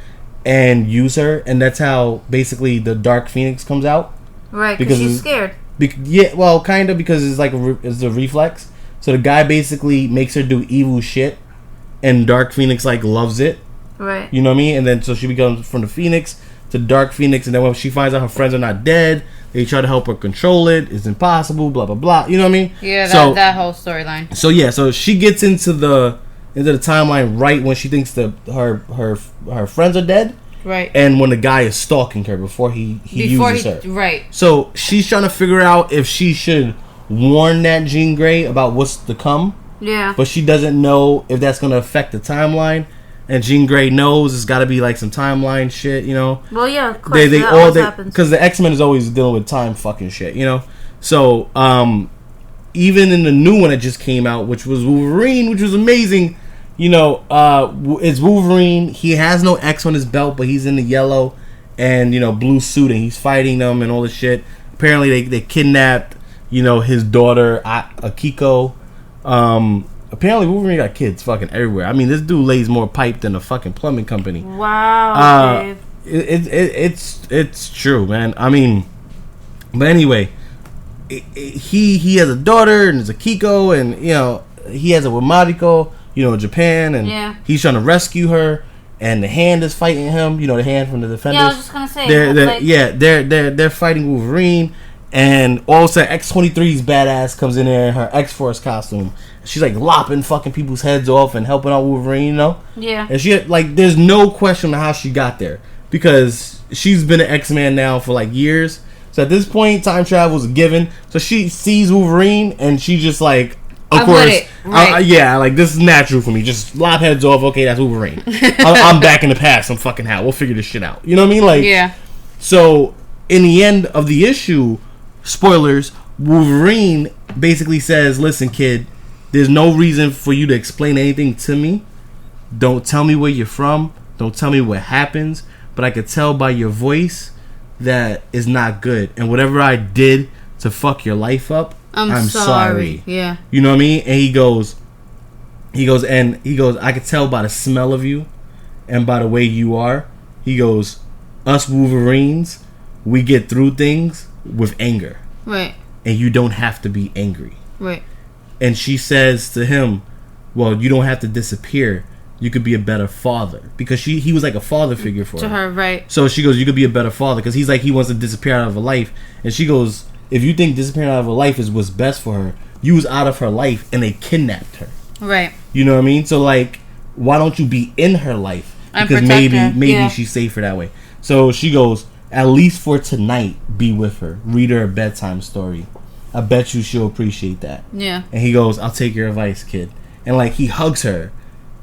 and use her, and that's how basically the Dark Phoenix comes out. Right, because she's scared. Yeah, well, kind of, because it's like it's a reflex. So the guy basically makes her do evil shit, and Dark Phoenix, like, loves it. Right. You know what I mean? And then so she becomes from the Phoenix to Dark Phoenix, and then when she finds out her friends are not dead, they try to help her control it. It's impossible, blah blah blah. You know what I mean? Yeah, that whole storyline. So yeah, so she gets into the timeline right when she thinks that her friends are dead. Right. And when the guy is stalking her before he uses her. Right. So she's trying to figure out if she should warn that Jean Grey about what's to come. Yeah. But she doesn't know if that's going to affect the timeline. And Jean Grey knows it's got to be like some timeline shit, you know? Well, yeah, of course. That always happens. Because the X-Men is always dealing with time fucking shit, you know? So, even in the new one that just came out, which was Wolverine, which was amazing, you know, it's Wolverine. He has no X on his belt, but he's in the yellow and, you know, blue suit, and he's fighting them and all this shit. Apparently, they kidnapped, you know, his daughter, Akiko. Apparently Wolverine got kids fucking everywhere. I mean, this dude lays more pipe than a fucking plumbing company. Wow. Dave. It's true, man. I mean, but anyway, he has a daughter and there's a Kiko, and you know he has a with Mariko, you know, in Japan, and he's trying to rescue her. And the Hand is fighting him. You know, the Hand from the Defenders. Yeah, I was just gonna say. They're fighting Wolverine. And all of a sudden, X-23's badass comes in there in her X-Force costume. She's like lopping fucking people's heads off and helping out Wolverine, you know? Yeah. And she, like, there's no question on how she got there. Because she's been an X-Man now for, like, years. So at this point, time travel is a given. So she sees Wolverine and she just, like, of course. Right. Yeah, like, this is natural for me. Just lop heads off. Okay, that's Wolverine. I'm back in the past. I'm fucking how. We'll figure this shit out. You know what I mean? Like, yeah. So, in the end of the issue, spoilers, Wolverine basically says, listen, kid, there's no reason for you to explain anything to me. Don't tell me where you're from. Don't tell me what happens. But I could tell by your voice that is not good. And whatever I did to fuck your life up, I'm sorry. Yeah. You know what I mean? And he goes, I could tell by the smell of you and by the way you are. He goes, us Wolverines, we get through things with anger. Right. And you don't have to be angry. Right. And she says to him, well, you don't have to disappear. You could be a better father. Because he was like a father figure for her. To her, right. So she goes, you could be a better father. Because he's like, he wants to disappear out of her life. And she goes, if you think disappearing out of her life is what's best for her, you was out of her life and they kidnapped her. Right. You know what I mean? So, like, why don't you be in her life? Because maybe she's safer that way. So she goes, at least for tonight, be with her. Read her a bedtime story. I bet you she'll appreciate that. Yeah. And he goes, I'll take your advice, kid. And, like, he hugs her.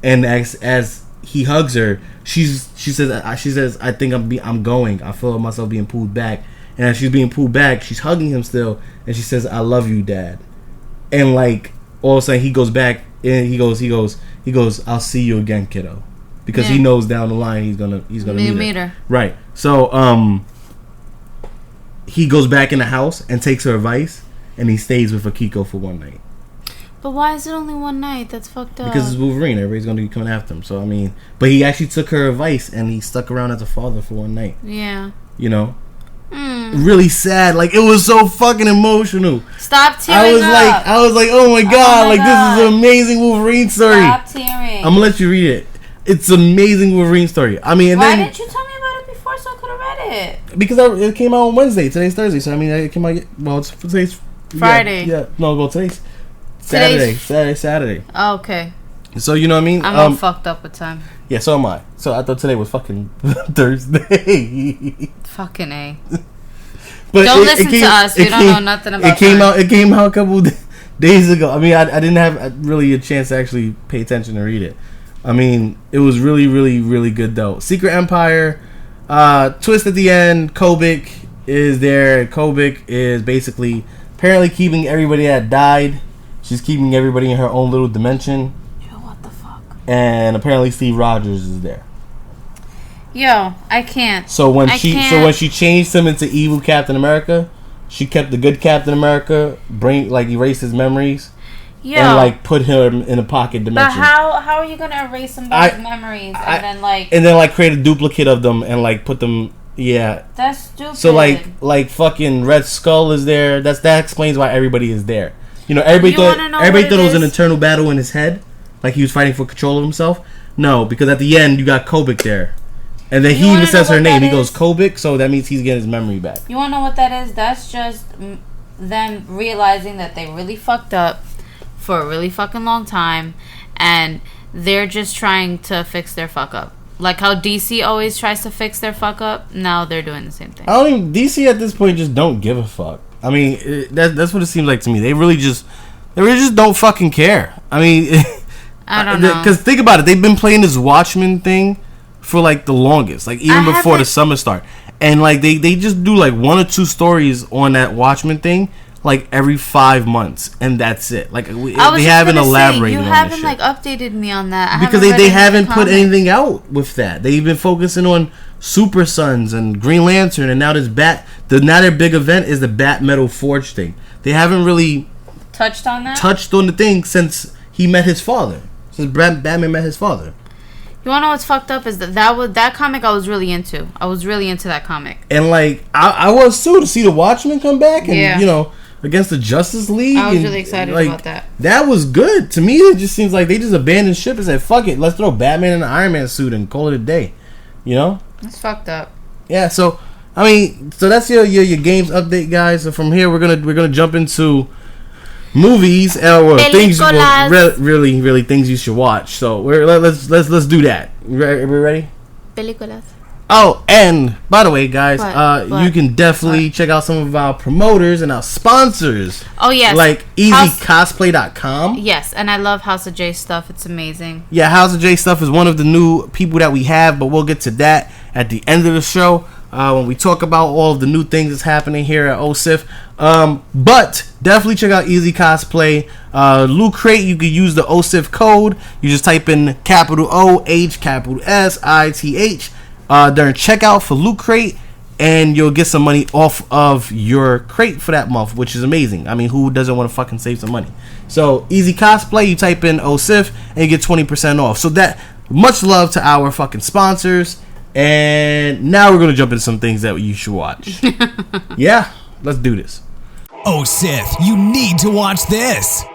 And as he hugs her, she says, I think I'm going. I feel myself being pulled back. And as she's being pulled back, she's hugging him still. And she says, I love you, Dad. And, like, all of a sudden he goes back and he goes, I'll see you again, kiddo. because he knows down the line he's gonna meet her. Right. So he goes back in the house and takes her advice, and he stays with Akiko for one night. But why is it only one night? That's fucked up. Because it's Wolverine. Everybody's going to be coming after him. So, I mean... But he actually took her advice, and he stuck around as a father for one night. Yeah. You know? Really sad. Like, it was so fucking emotional. Stop tearing up. I was like, oh my God. This is an amazing Wolverine story. Stop tearing. I'm going to let you read it. It's an amazing Wolverine story. I mean, and why didn't you tell me about it before so I could have read it? Because it came out on Wednesday. Today's Thursday. So, I mean, it came out... Well, today's... Friday. Yeah. No, well, today's... Saturday. Oh, okay. So, you know what I mean? I'm all fucked up with time. Yeah, so am I. So, I thought today was fucking Thursday. Fucking A. But don't listen to us. We don't know nothing about it. It came out a couple days ago. I mean, I didn't have really a chance to actually pay attention and read it. I mean, it was really, really, really good, though. Secret Empire, twist at the end. Kobik is there. Kobik is basically apparently keeping everybody that died. She's keeping everybody in her own little dimension. Yo, what the fuck? And apparently Steve Rogers is there. Yo, I can't. So when she changed him into evil Captain America, she kept the good Captain America, erase his memories, and put him in a pocket dimension. But how are you gonna erase somebody's memories and then create a duplicate of them and put them? Yeah, that's stupid. So fucking Red Skull is there. That explains why everybody is there. You know, everybody thought it was an internal battle in his head, like he was fighting for control of himself. No, because at the end you got Kobik there, and then he even says her name. He goes Kobik, so that means he's getting his memory back. You wanna know what that is? That's just them realizing that they really fucked up for a really fucking long time, and they're just trying to fix their fuck up. Like how DC always tries to fix their fuck up. Now they're doing the same thing. DC at this point just don't give a fuck. I mean, that's what it seems like to me. They really just don't fucking care. I mean, I don't know. Because think about it. They've been playing this Watchmen thing for the longest. Even before the summer start. And they just do 1 or 2 stories on that Watchmen thing every 5 months. And that's it. They haven't elaborated on that shit. You haven't updated me on that. Because they haven't put anything out with that. They've been focusing on Super Sons and Green Lantern, and now now their big event is the Bat Metal Forge thing. They haven't really touched on the thing since he met his father. Since Batman met his father. You wanna know what's fucked up is that comic I was really into. I was really into that comic. And I was too, to see the Watchmen come back and against the Justice League. I was really excited about that. That was good. To me, it just seems like they just abandoned ship and said, fuck it, let's throw Batman in an Iron Man suit and call it a day. You know? It's fucked up. Yeah, so that's your games update, guys. So from here we're gonna jump into movies or things really, really things you should watch. So let's do that. Everybody ready? Películas. Oh, and by the way, guys, you can definitely check out some of our promoters and our sponsors. Oh, yes. Like EZCosplay.com. Yes, and I love House of J stuff. It's amazing. Yeah, House of J stuff is one of the new people that we have, but we'll get to that at the end of the show when we talk about all of the new things that's happening here at Oh Sith. But definitely check out EZCosplay. LootCrate, you can use the Oh Sith code. You just type in capital O H capital S I T H during checkout for LootCrate, and you'll get some money off of your crate for that month, which is amazing. I mean, who doesn't want to fucking save some money? So EZCosplay, you type in Oh Sith and you get 20% off. So that, much love to our fucking sponsors. And now we're gonna jump into some things that you should watch. Yeah, let's do this. Oh Sith, you need to watch this.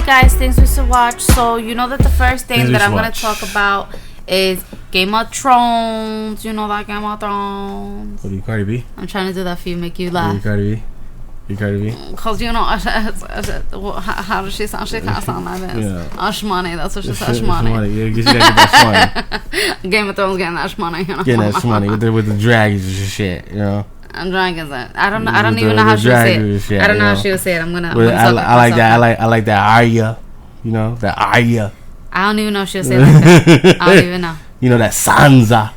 Guys, things we should watch. So you know that the first thing that I'm gonna talk about is Game of Thrones. You know that Game of Thrones. What are you, Cardi B? I'm trying to do that for you, make you laugh. Are you Cardi B? Because you know, how does she sound? She kind of sound like this. Yeah. Ashmoney, that's what she said. Ashmoney. Yeah, you gotta get that shmoney. Game of Thrones getting that shmoney. You know? Getting that shmoney with the dragons and shit. You know. I'm dragons. I don't even know how she would say it. Shit, I don't know how she would say it. I'm gonna I like that. I like that Arya. You know that Arya. I don't even know if she'll say it like that. I don't even know. You know that Sansa.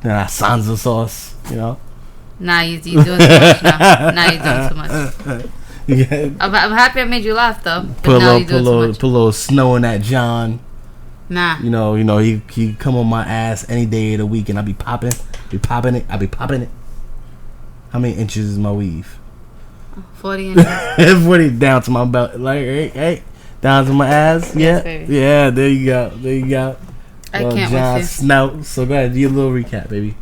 That Sansa sauce. You know? Nah, you doing too much now. Nah, you doing too much. Yeah. I'm happy I made you laugh, though. But Put now a you doing too much. little snow in that John. Nah. You know, he come on my ass any day of the week, and I be popping it. How many inches is my weave? 40 inches. 40 down to my belt, like hey, down to my ass. Yes, Yeah, baby. yeah. There you go. I can't Jon wait to. Snow. So go ahead, do a little recap, baby.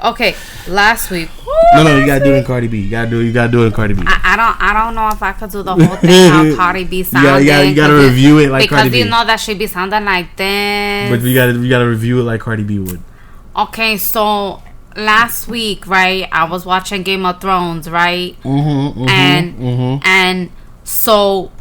Okay, last week. No, you gotta do it in Cardi B. You gotta do it in Cardi B. I don't know if I could do the whole thing how Cardi B sounded. You gotta review it like Cardi B. Because you know that she be sounding like this. But you gotta review it like Cardi B would. Okay, so last week, right, I was watching Game of Thrones, right? And so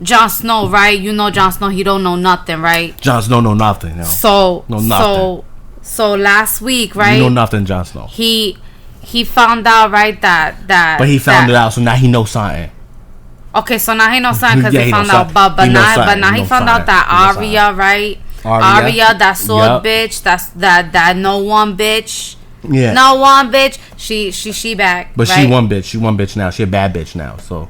Jon Snow, right? You know Jon Snow, he don't know nothing, right? Jon Snow know nothing. No. So last week, right? You know nothing, Jon Snow. He found out, right, that. But he found it out, so now he knows something. Okay, so now he knows something because Yeah, he he found knows out, something. but He knows now something. he He found knows out that something. He knows Arya, right? Arya, Arya, that sword yup. bitch, that no one bitch. Yeah. No one bitch. She back. But right? she one bitch. She one bitch now. She a bad bitch now. So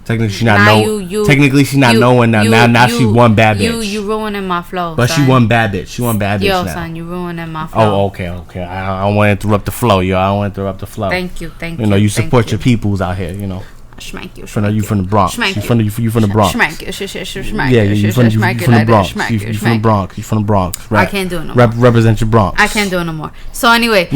technically she not Now know. Technically she not knowing now. Now she one bad bitch. You ruining my flow. But son. she one bad bitch. She one bad bitch Yo, now. son, you ruining my flow. Oh, okay. I don't want to interrupt the flow, yo. I don't want to interrupt the flow. Thank you. You know, you support your peoples out here. You know. Schmank you. You from the Bronx. Schmank You from the Bronx. Schmank you. Schmank Yeah, you. you from the Bronx. You from the Schmank. Bronx. You from the Bronx. Right. I can't do it no more. Represent your Bronx. I can't do it no more. So anyway,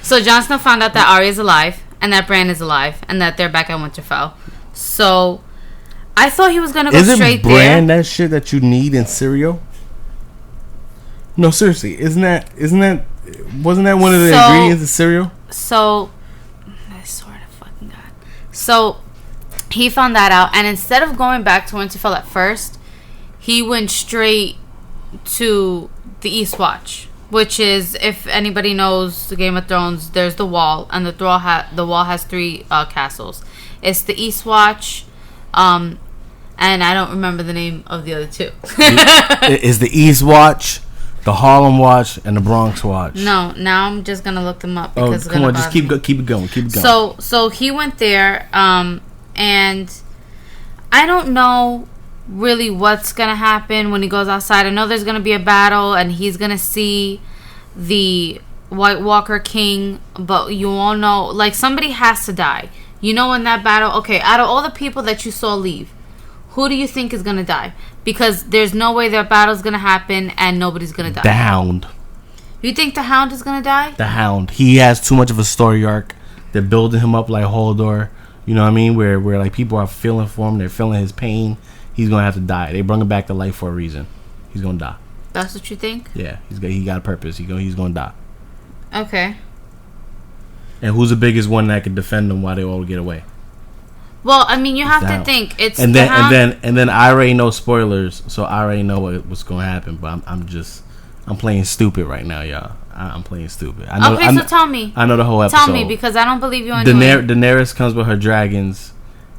so Jon Snow found out that Arya's alive and that Bran is alive and that they're back at Winterfell. So I thought he was gonna go straight there. Isn't Bran that shit that you need in cereal? No, seriously, wasn't that one of the ingredients in cereal? So I swear to fucking God. So he found that out, and instead of going back to Winterfell at first, he went straight to the East Watch, which is, if anybody knows the Game of Thrones, there's the Wall, and the Wall has 3 castles. It's the East Watch, and I don't remember the name of the other 2. Is the East Watch, the Harlem Watch, and the Bronx Watch? No, now I'm just gonna look them up because come on, just keep it going. So he went there, and I don't know really what's gonna happen when he goes outside. I know there's gonna be a battle, and he's gonna see the White Walker King, but you all know, like, somebody has to die. You know, in that battle, okay, out of all the people that you saw leave, who do you think is gonna die? Because there's no way that battle's gonna happen and nobody's gonna die. The Hound. You think the Hound is gonna die? The Hound. He has too much of a story arc. They're building him up like Hodor. You know what I mean? Where like people are feeling for him. They're feeling his pain. He's gonna have to die. They bring him back to life for a reason. He's gonna die. That's what you think? Yeah. He got a purpose. He's gonna die. Okay. And who's the biggest one that can defend them while they all get away? Well, I mean, you have to think it's and then I already know spoilers, so I already know what's gonna happen. But I'm playing stupid right now, y'all. I'm playing stupid. I know, so tell me. I know the whole episode. Tell me, because I don't believe you anyway. Daenerys comes with her dragons,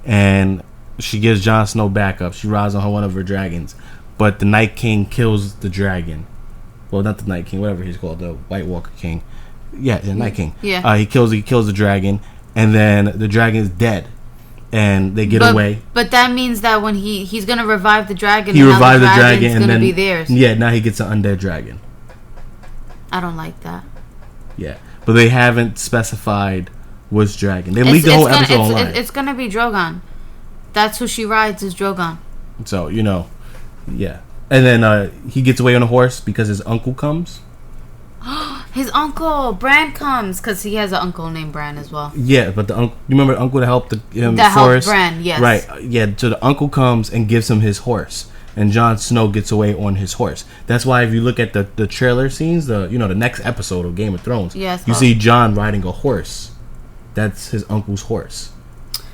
and she gives Jon Snow backup. She rides on one of her dragons, but the Night King kills the dragon. Well, not the Night King, whatever he's called, the White Walker King. Yeah, the Night King. Yeah. He kills the dragon, and then the dragon is dead. And they get away. But that means that when he's gonna revive the dragon, he revives the dragon, and then gonna be theirs. Yeah, now he gets an undead dragon. I don't like that. Yeah, but they haven't specified which dragon. They leaked the whole episode online. It's gonna be Drogon. That's who she rides, is Drogon. So yeah. And then he gets away on a horse because his uncle comes. His uncle Bran comes because he has an uncle named Bran as well. Yeah, but the uncle, you remember the uncle that helped him? That helped Bran, yes. Right. Yeah. So the uncle comes and gives him his horse, and Jon Snow gets away on his horse. That's why if you look at the trailer scenes, the next episode of Game of Thrones, yes, you see Jon riding a horse. That's his uncle's horse,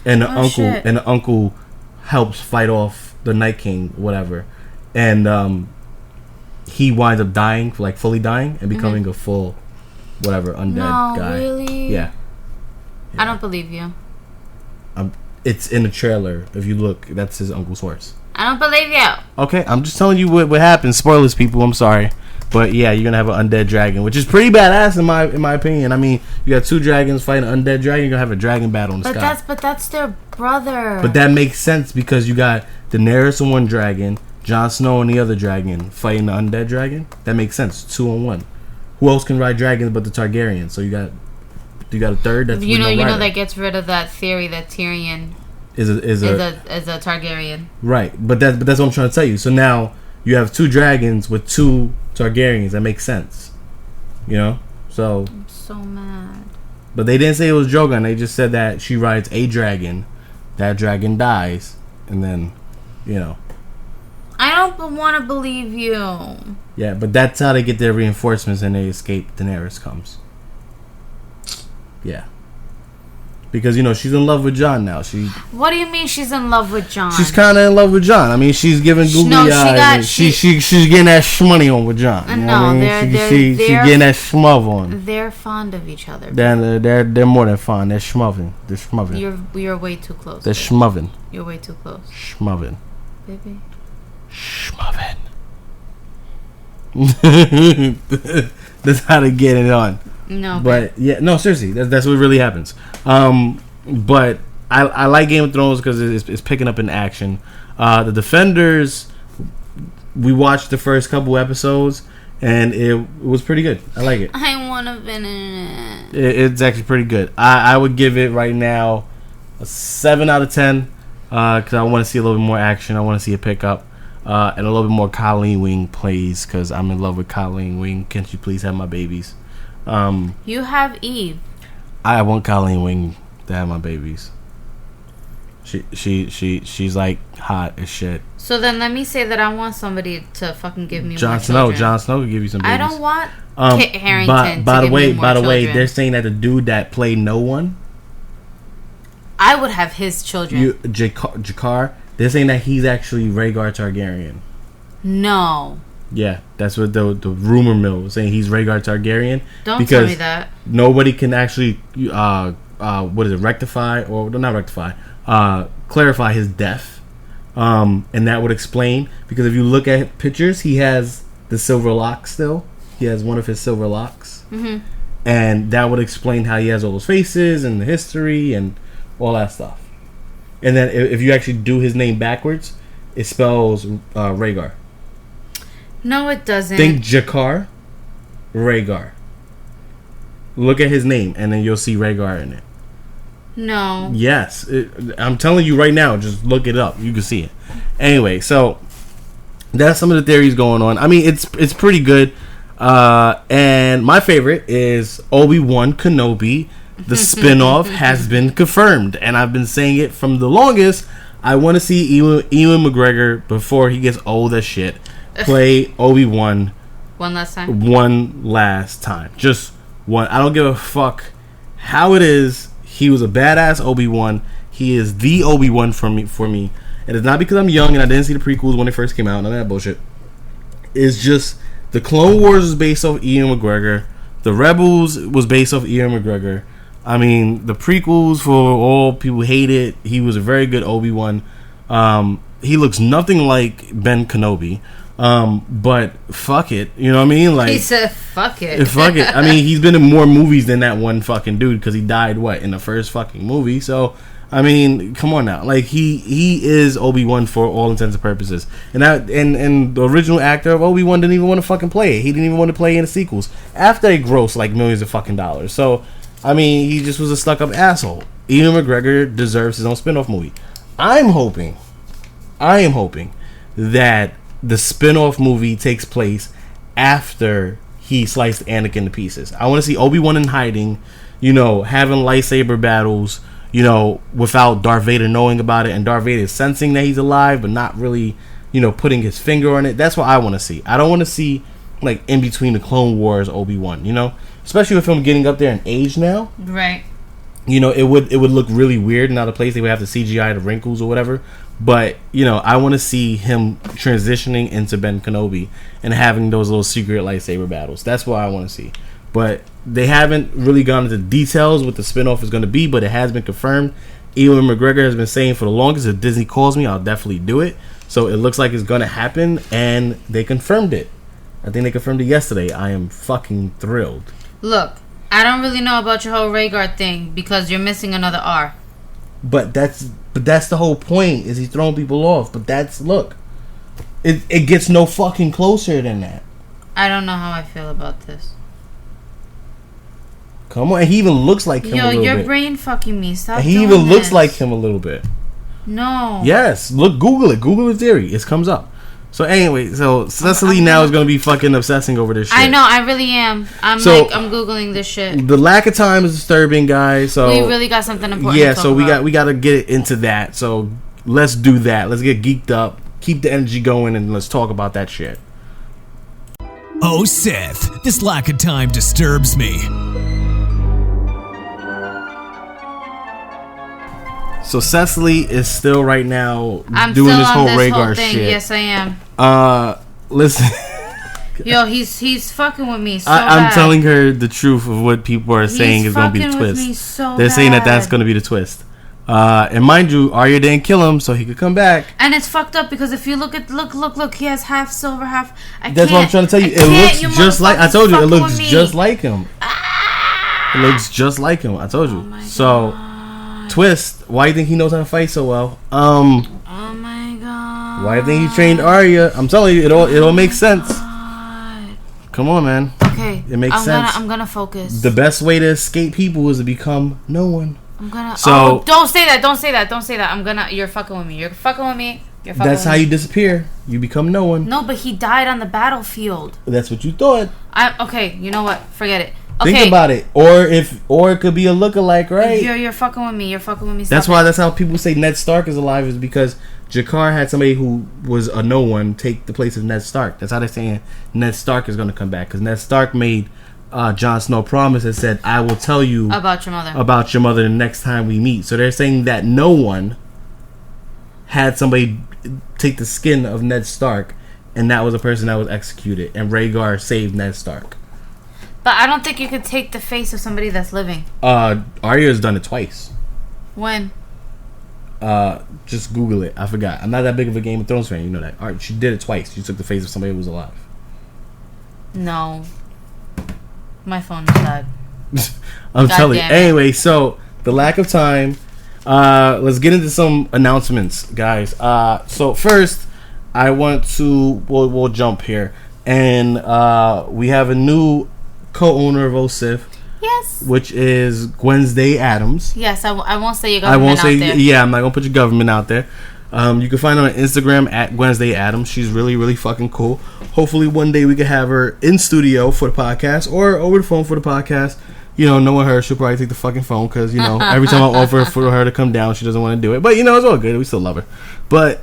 and the uncle helps fight off the Night King, whatever, and he winds up dying, like fully dying, and becoming a full, whatever, undead guy. Really? Yeah. I don't believe you. It's in the trailer. If you look, that's his uncle's horse. I don't believe you. Okay, I'm just telling you what happened. Spoilers, people. I'm sorry. But yeah, you're gonna have an undead dragon, which is pretty badass in my opinion. I mean, you got 2 dragons fighting an undead dragon. You're gonna have a dragon battle in the sky. But that's their brother. But that makes sense because you got Daenerys and one dragon, Jon Snow and the other dragon fighting the undead dragon. That makes sense. 2 on 1. Who else can ride dragons but the Targaryens? So you got a third. That's you know that gets rid of that theory that Tyrion is a Targaryen. Right, but that's what I'm trying to tell you. So now you have 2 dragons with 2 Targaryens. That makes sense. You know? So I'm so mad. But they didn't say it was Drogon. They just said that she rides a dragon. That dragon dies. And then, you know. I don't want to believe you. Yeah, but that's how they get their reinforcements and they escape. Daenerys comes. Yeah. Because, you know, she's in love with Jon now. What do you mean she's in love with Jon? She's kind of in love with Jon. I mean, she's giving googly eyes. She's getting that shmoney on with Jon. You know what I mean? She's getting that shmuv on. They're fond of each other. They're more than fond. They're schmoving. You're way too close. They're schmoving. You're way too close. Schmoving. Baby. Schmoving. That's how to get it on. No, but yeah, no, seriously, that's what really happens. But I like Game of Thrones because it's picking up in action. The Defenders, we watched the first couple episodes and it was pretty good. I like it. I want to finish it. It's actually pretty good. I would give it right now a 7 out of 10 because I want to see a little bit more action. I want to see it pick up. And a little bit more Colleen Wing plays because I'm in love with Colleen Wing. Can't you please have my babies? You have Eve. I want Colleen Wing to have my babies. She's like hot as shit. So then let me say that I want somebody to fucking give me Jon more Snow. children. Jon Snow could give you some babies. I don't want Kit Harington. By the way, they're saying that the dude that played No One, I would have his children. Jakar. They're saying that he's actually Rhaegar Targaryen. No. Yeah, that's what the rumor mill was saying. He's Rhaegar Targaryen. Don't tell me that. Nobody can actually rectify or not rectify, clarify his death. And that would explain because if you look at pictures, he has the silver locks still. He has one of his silver locks. Mm-hmm. And that would explain how he has all those faces and the history and all that stuff. And then if you actually do his name backwards, it spells Rhaegar. No, it doesn't. Think Jakar, Rhaegar. Look at his name, and then you'll see Rhaegar in it. No. Yes. I'm telling you right now, just look it up. You can see it. Anyway, so that's some of the theories going on. I mean, it's pretty good. And my favorite is Obi-Wan Kenobi. The spinoff has been confirmed, and I've been saying it from the longest. I want to see Ewan McGregor before he gets old as shit play Obi-Wan one last time. Just one. I don't give a fuck how it is. He was a badass Obi-Wan. He is the Obi-Wan for me. And it's not because I'm young and I didn't see the prequels when they first came out. None of that bullshit. It's just the Clone Wars was based off Ewan McGregor. The Rebels was based off Ewan McGregor. I mean, the prequels, for all people who hate it, he was a very good Obi-Wan. He looks nothing like Ben Kenobi. But fuck it. You know what I mean? Like, he said fuck it. Fuck it. I mean, he's been in more movies than that one fucking dude because he died, in the first fucking movie. So, I mean, come on now. Like, he is Obi-Wan for all intents and purposes. And the original actor of Obi-Wan didn't even want to fucking play it. He didn't even want to play in the sequels after they grossed like millions of fucking dollars. So, I mean, he just was a stuck-up asshole. Ewan McGregor deserves his own spin-off movie. I am hoping that the spin-off movie takes place after he sliced Anakin to pieces. I want to see Obi-Wan in hiding, having lightsaber battles, without Darth Vader knowing about it, and Darth Vader sensing that he's alive, but not really, putting his finger on it. That's what I want to see. I don't want to see, like, in between the Clone Wars Obi-Wan, Especially with him getting up there in age now. Right. It would look really weird in other place. They would have to CGI the wrinkles or whatever. But, I want to see him transitioning into Ben Kenobi and having those little secret lightsaber battles. That's what I want to see. But they haven't really gone into details what the spinoff is going to be, but it has been confirmed. Ewan McGregor has been saying for the longest, if Disney calls me, I'll definitely do it. So it looks like it's gonna happen, and they confirmed it. I think they confirmed it yesterday. I am fucking thrilled. Look, I don't really know about your whole Rhaegar thing because you're missing another R. But that's the whole point, is he's throwing people off. But look, it gets no fucking closer than that. I don't know how I feel about this. Come on, and he even looks like him a little bit. Yo, your brain fucking me. Stop and he doing even this. looks like him a little bit. No. Yes, look, Google it. Google the theory. It comes up. So anyway, Cecily now is gonna be fucking obsessing over this shit. I know, I really am. I'm Googling this shit. The lack of time is disturbing, guys. So we really got something important. Yeah, to talk so about. we gotta get into that. So let's do that. Let's get geeked up. Keep the energy going, and let's talk about that shit. Oh Sith, this lack of time disturbs me. So Cecily is still right now I'm doing still this on whole this Rhaegar whole thing. shit. Yes, I am. Listen. Yo, he's fucking with me so I'm bad. telling her the truth of what people are saying is going to be the twist. Me so They're saying that bad. that's going to be the twist. And mind you, Arya didn't kill him, so he could come back. And it's fucked up because if you look, he has half silver, half. That's what I'm trying to tell you. It looks just like, I told you, it looks just like him. It looks just like him. I told you. Oh So, twist. Why do you think he knows how to fight so well? Oh my god. Why do you think he trained Arya? I'm telling you, it all makes sense. Come on, man. Okay. It makes sense. I'm gonna focus. The best way to escape people is to become no one. I'm gonna. So, don't say that. Don't say that. Don't say that. I'm gonna. You're fucking with me. You're fucking with me. You're fucking that's with how me. you disappear. You become no one. No, but he died on the battlefield. That's what you thought. Okay. You know what? Forget it. Okay. Think about it. Or it could be a lookalike, right? You're fucking with me. You're fucking with me. That's how people say Ned Stark is alive, is because Jakar had somebody who was a no one take the place of Ned Stark. That's how they're saying Ned Stark is going to come back, because Ned Stark made Jon Snow promise and said, "I will tell you about your mother the next time we meet." So they're saying that no one had somebody take the skin of Ned Stark, and that was a person that was executed, and Rhaegar saved Ned Stark. But I don't think you could take the face of somebody that's living. Arya's done it twice. When? Just Google it. I forgot. I'm not that big of a Game of Thrones fan. You know that. She did it twice. She took the face of somebody who was alive. No. My phone is dead. I'm telling you. Anyway, so the lack of time. Let's get into some announcements, guys. So first, I want to. We'll jump here, and we have a new co-owner of Oh Sith. Yes. Which is Wednesday Adams. Yes, I won't say your government out there. Yeah, I'm not gonna put your government out there. You can find her on Instagram at Wednesday Adams. She's really, really fucking cool. Hopefully one day we can have her in studio for the podcast or over the phone for the podcast. You know, knowing her, she'll probably take the fucking phone because, you know, every time I offer for her to come down, she doesn't want to do it. But, you know, it's all good. We still love her. But,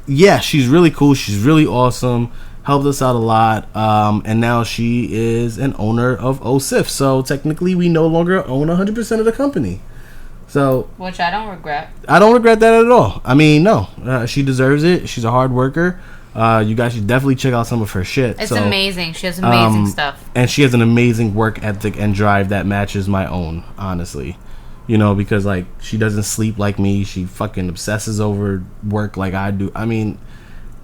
yeah, she's really cool. She's really awesome. Helped us out a lot. And now she is an owner of Oh Sith. So, technically, we no longer own 100% of the company. So, which I don't regret. I don't regret that at all. I mean, no. She deserves it. She's a hard worker. You guys should definitely check out some of her shit. It's amazing. She has amazing stuff. And she has an amazing work ethic and drive that matches my own, honestly. You know, because, like, she doesn't sleep like me. She fucking obsesses over work like I do. I mean,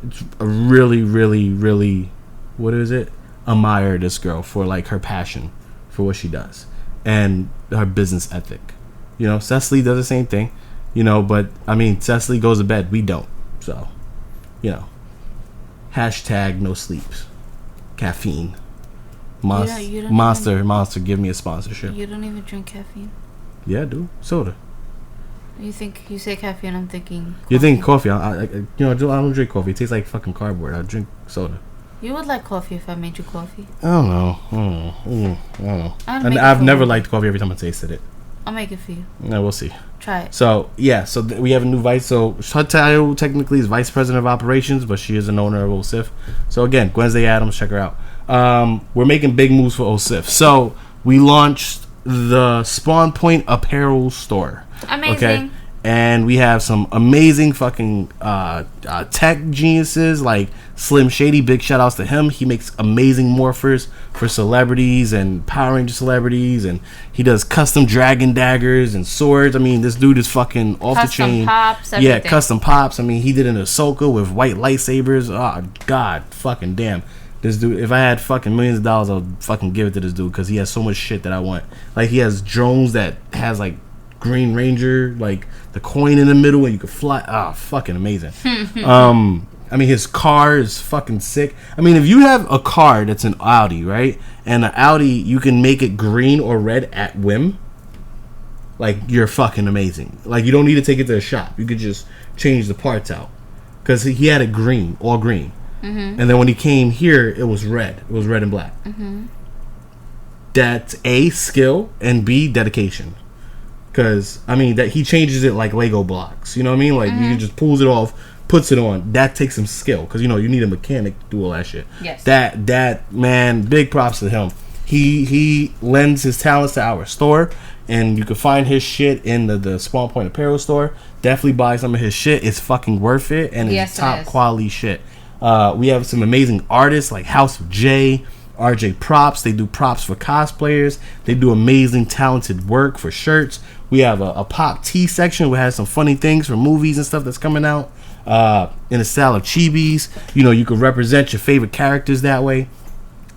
it's a really, really, really, what is it? Admire this girl for, like, her passion for what she does. And her business ethic. You know, Cecily does the same thing. You know, but, I mean, Cecily goes to bed. We don't. So, you know. Hashtag no sleeps. Caffeine. Monster, give me a sponsorship. You don't even drink caffeine? Yeah, I do. Soda. You say caffeine, I'm thinking coffee. You think coffee? I don't drink coffee. It tastes like fucking cardboard. I drink soda. You would like coffee if I made you coffee. I don't know. And I've never liked coffee every time I tasted it. I'll make it for you. Yeah, we'll see. Try it. So, yeah. So, we have a new vice. So, her title technically is Vice President of Operations, but she is an owner of Oh Sith. So, again, Wednesday Adams, check her out. We're making big moves for Oh Sith. So, we launched the Spawn Point Apparel store. Amazing. Okay? And we have some amazing fucking tech geniuses like Slim Shady. Big shout outs to him. He makes amazing morphers for celebrities and Power Ranger celebrities, and he does custom dragon daggers and swords. I mean, this dude is fucking off the chain. Pops, everything. Yeah, custom pops. I mean, he did an Ahsoka with white lightsabers. Oh god, fucking damn. This dude, if I had fucking millions of dollars, I would fucking give it to this dude because he has so much shit that I want. Like, he has drones that has like Green Ranger, like the coin in the middle, and you could fly. Ah, fucking amazing. I mean, his car is fucking sick. I mean, if you have a car that's an Audi, right, and an Audi, you can make it green or red at whim. Like, you're fucking amazing. Like, you don't need to take it to a shop. You could just change the parts out because he had it green, all green, and then when he came here, it was red. It was red and black. That's A, skill, and B, dedication. Because, I mean, that he changes it like Lego blocks. You know what I mean? Like, he just pulls it off, puts it on. That takes some skill. Because, you know, you need a mechanic to do all that shit. Yes. That, man, big props to him. He lends his talents to our store. And you can find his shit in the Spawn Point Apparel store. Definitely buy some of his shit. It's fucking worth it. And it's top quality shit. We have some amazing artists like House of J, RJ Props. They do props for cosplayers. They do amazing, talented work for shirts. We have a pop tea section where it has some funny things for movies and stuff that's coming out in the style of chibis. You know, you can represent your favorite characters that way.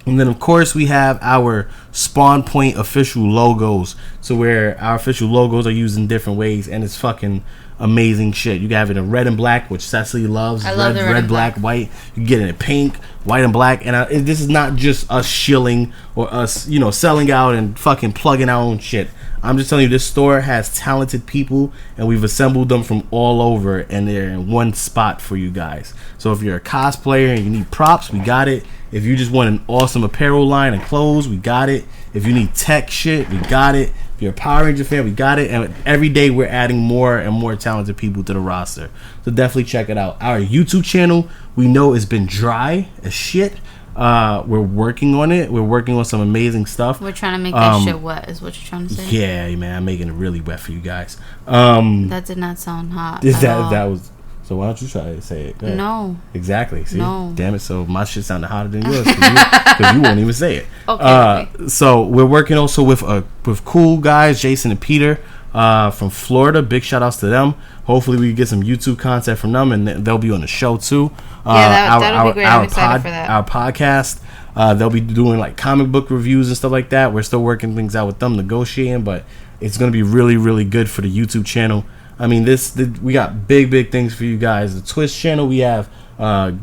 And then, of course, we have our Spawn Point official logos. So where our official logos are used in different ways, and it's fucking amazing shit. You can have it in red and black, which Cecily loves. I love red, black, white. You can get it in pink, white, and black. And this is not just us shilling or us, you know, selling out and fucking plugging our own shit. I'm just telling you, this store has talented people, and we've assembled them from all over, and they're in one spot for you guys. So if you're a cosplayer and you need props, we got it. If you just want an awesome apparel line and clothes, we got it. If you need tech shit, we got it. If you're a Power Ranger fan, we got it. And every day we're adding more and more talented people to the roster. So definitely check it out. Our YouTube channel, we know it's been dry as shit. We're working on it. We're working on some amazing stuff. We're trying to make that shit wet, is what you're trying to say? Yeah, man, I'm making it really wet for you guys. That did not sound hot. That was. So why don't you try to say it? No. Exactly. See? No. Damn it. So my shit sounded hotter than yours because you won't even say it. Okay. So we're working also with cool guys, Jason and Peter from Florida. Big shout outs to them. Hopefully we can get some YouTube content from them, and they'll be on the show too. That'll be great. I'm excited for that. Our podcast. They'll be doing like comic book reviews and stuff like that. We're still working things out with them, negotiating, but it's going to be really, really good for the YouTube channel. I mean, we got big things for you guys. The Twitch channel, we have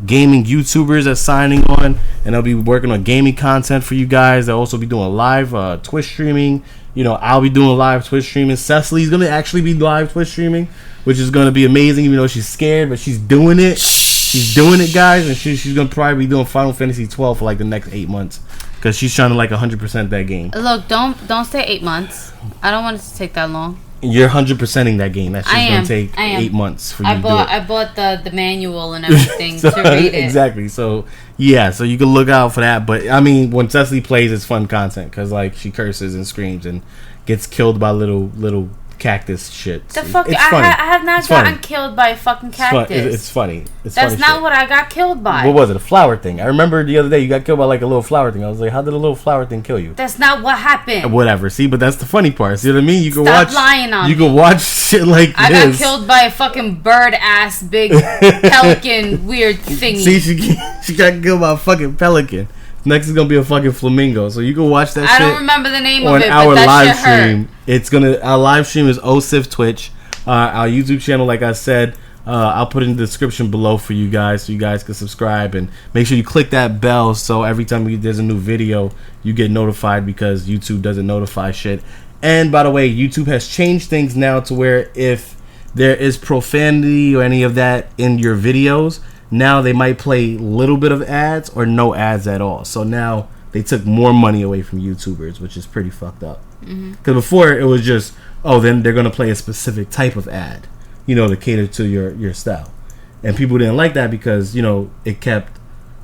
gaming YouTubers that's signing on, and they'll be working on gaming content for you guys. They'll also be doing live Twitch streaming. You know, I'll be doing live Twitch streaming. Cecily's going to actually be live Twitch streaming, which is going to be amazing, even though she's scared, but she's doing it. She's doing it, guys, and she's going to probably be doing Final Fantasy 12 for like the next 8 months. Because she's trying to like 100% that game. Look, don't say 8 months. I don't want it to take that long. You're 100%ing that game. That's just going to take 8 months for you to do it. I bought the manual and everything to read it. Exactly. So, yeah. So, you can look out for that. But, I mean, when Cecily plays, it's fun content. Because, like, she curses and screams and gets killed by little cactus shit. The fuck? I have not gotten killed by a fucking cactus. It's funny. That's not what I got killed by. What was it? A flower thing. I remember the other day you got killed by like a little flower thing. I was like, how did a little flower thing kill you? That's not what happened. Whatever. See, but that's the funny part. See what I mean? You can Stop lying on me. You can watch shit like this. I got killed by a fucking bird ass big pelican weird thingy. See, she got killed by a fucking pelican. Next is gonna be a fucking flamingo, so you can watch that. I don't remember the name of it, our but that live shit stream. hurt. Our live stream is Oh Sith Twitch. Our YouTube channel, like I said, I'll put it in the description below for you guys, so you guys can subscribe and make sure you click that bell, so every time there's a new video, you get notified because YouTube doesn't notify shit. And by the way, YouTube has changed things now to where if there is profanity or any of that in your videos, now they might play a little bit of ads or no ads at all. So now they took more money away from YouTubers, which is pretty fucked up. Because before it was just, then they're going to play a specific type of ad, to cater to your style. And people didn't like that because, it kept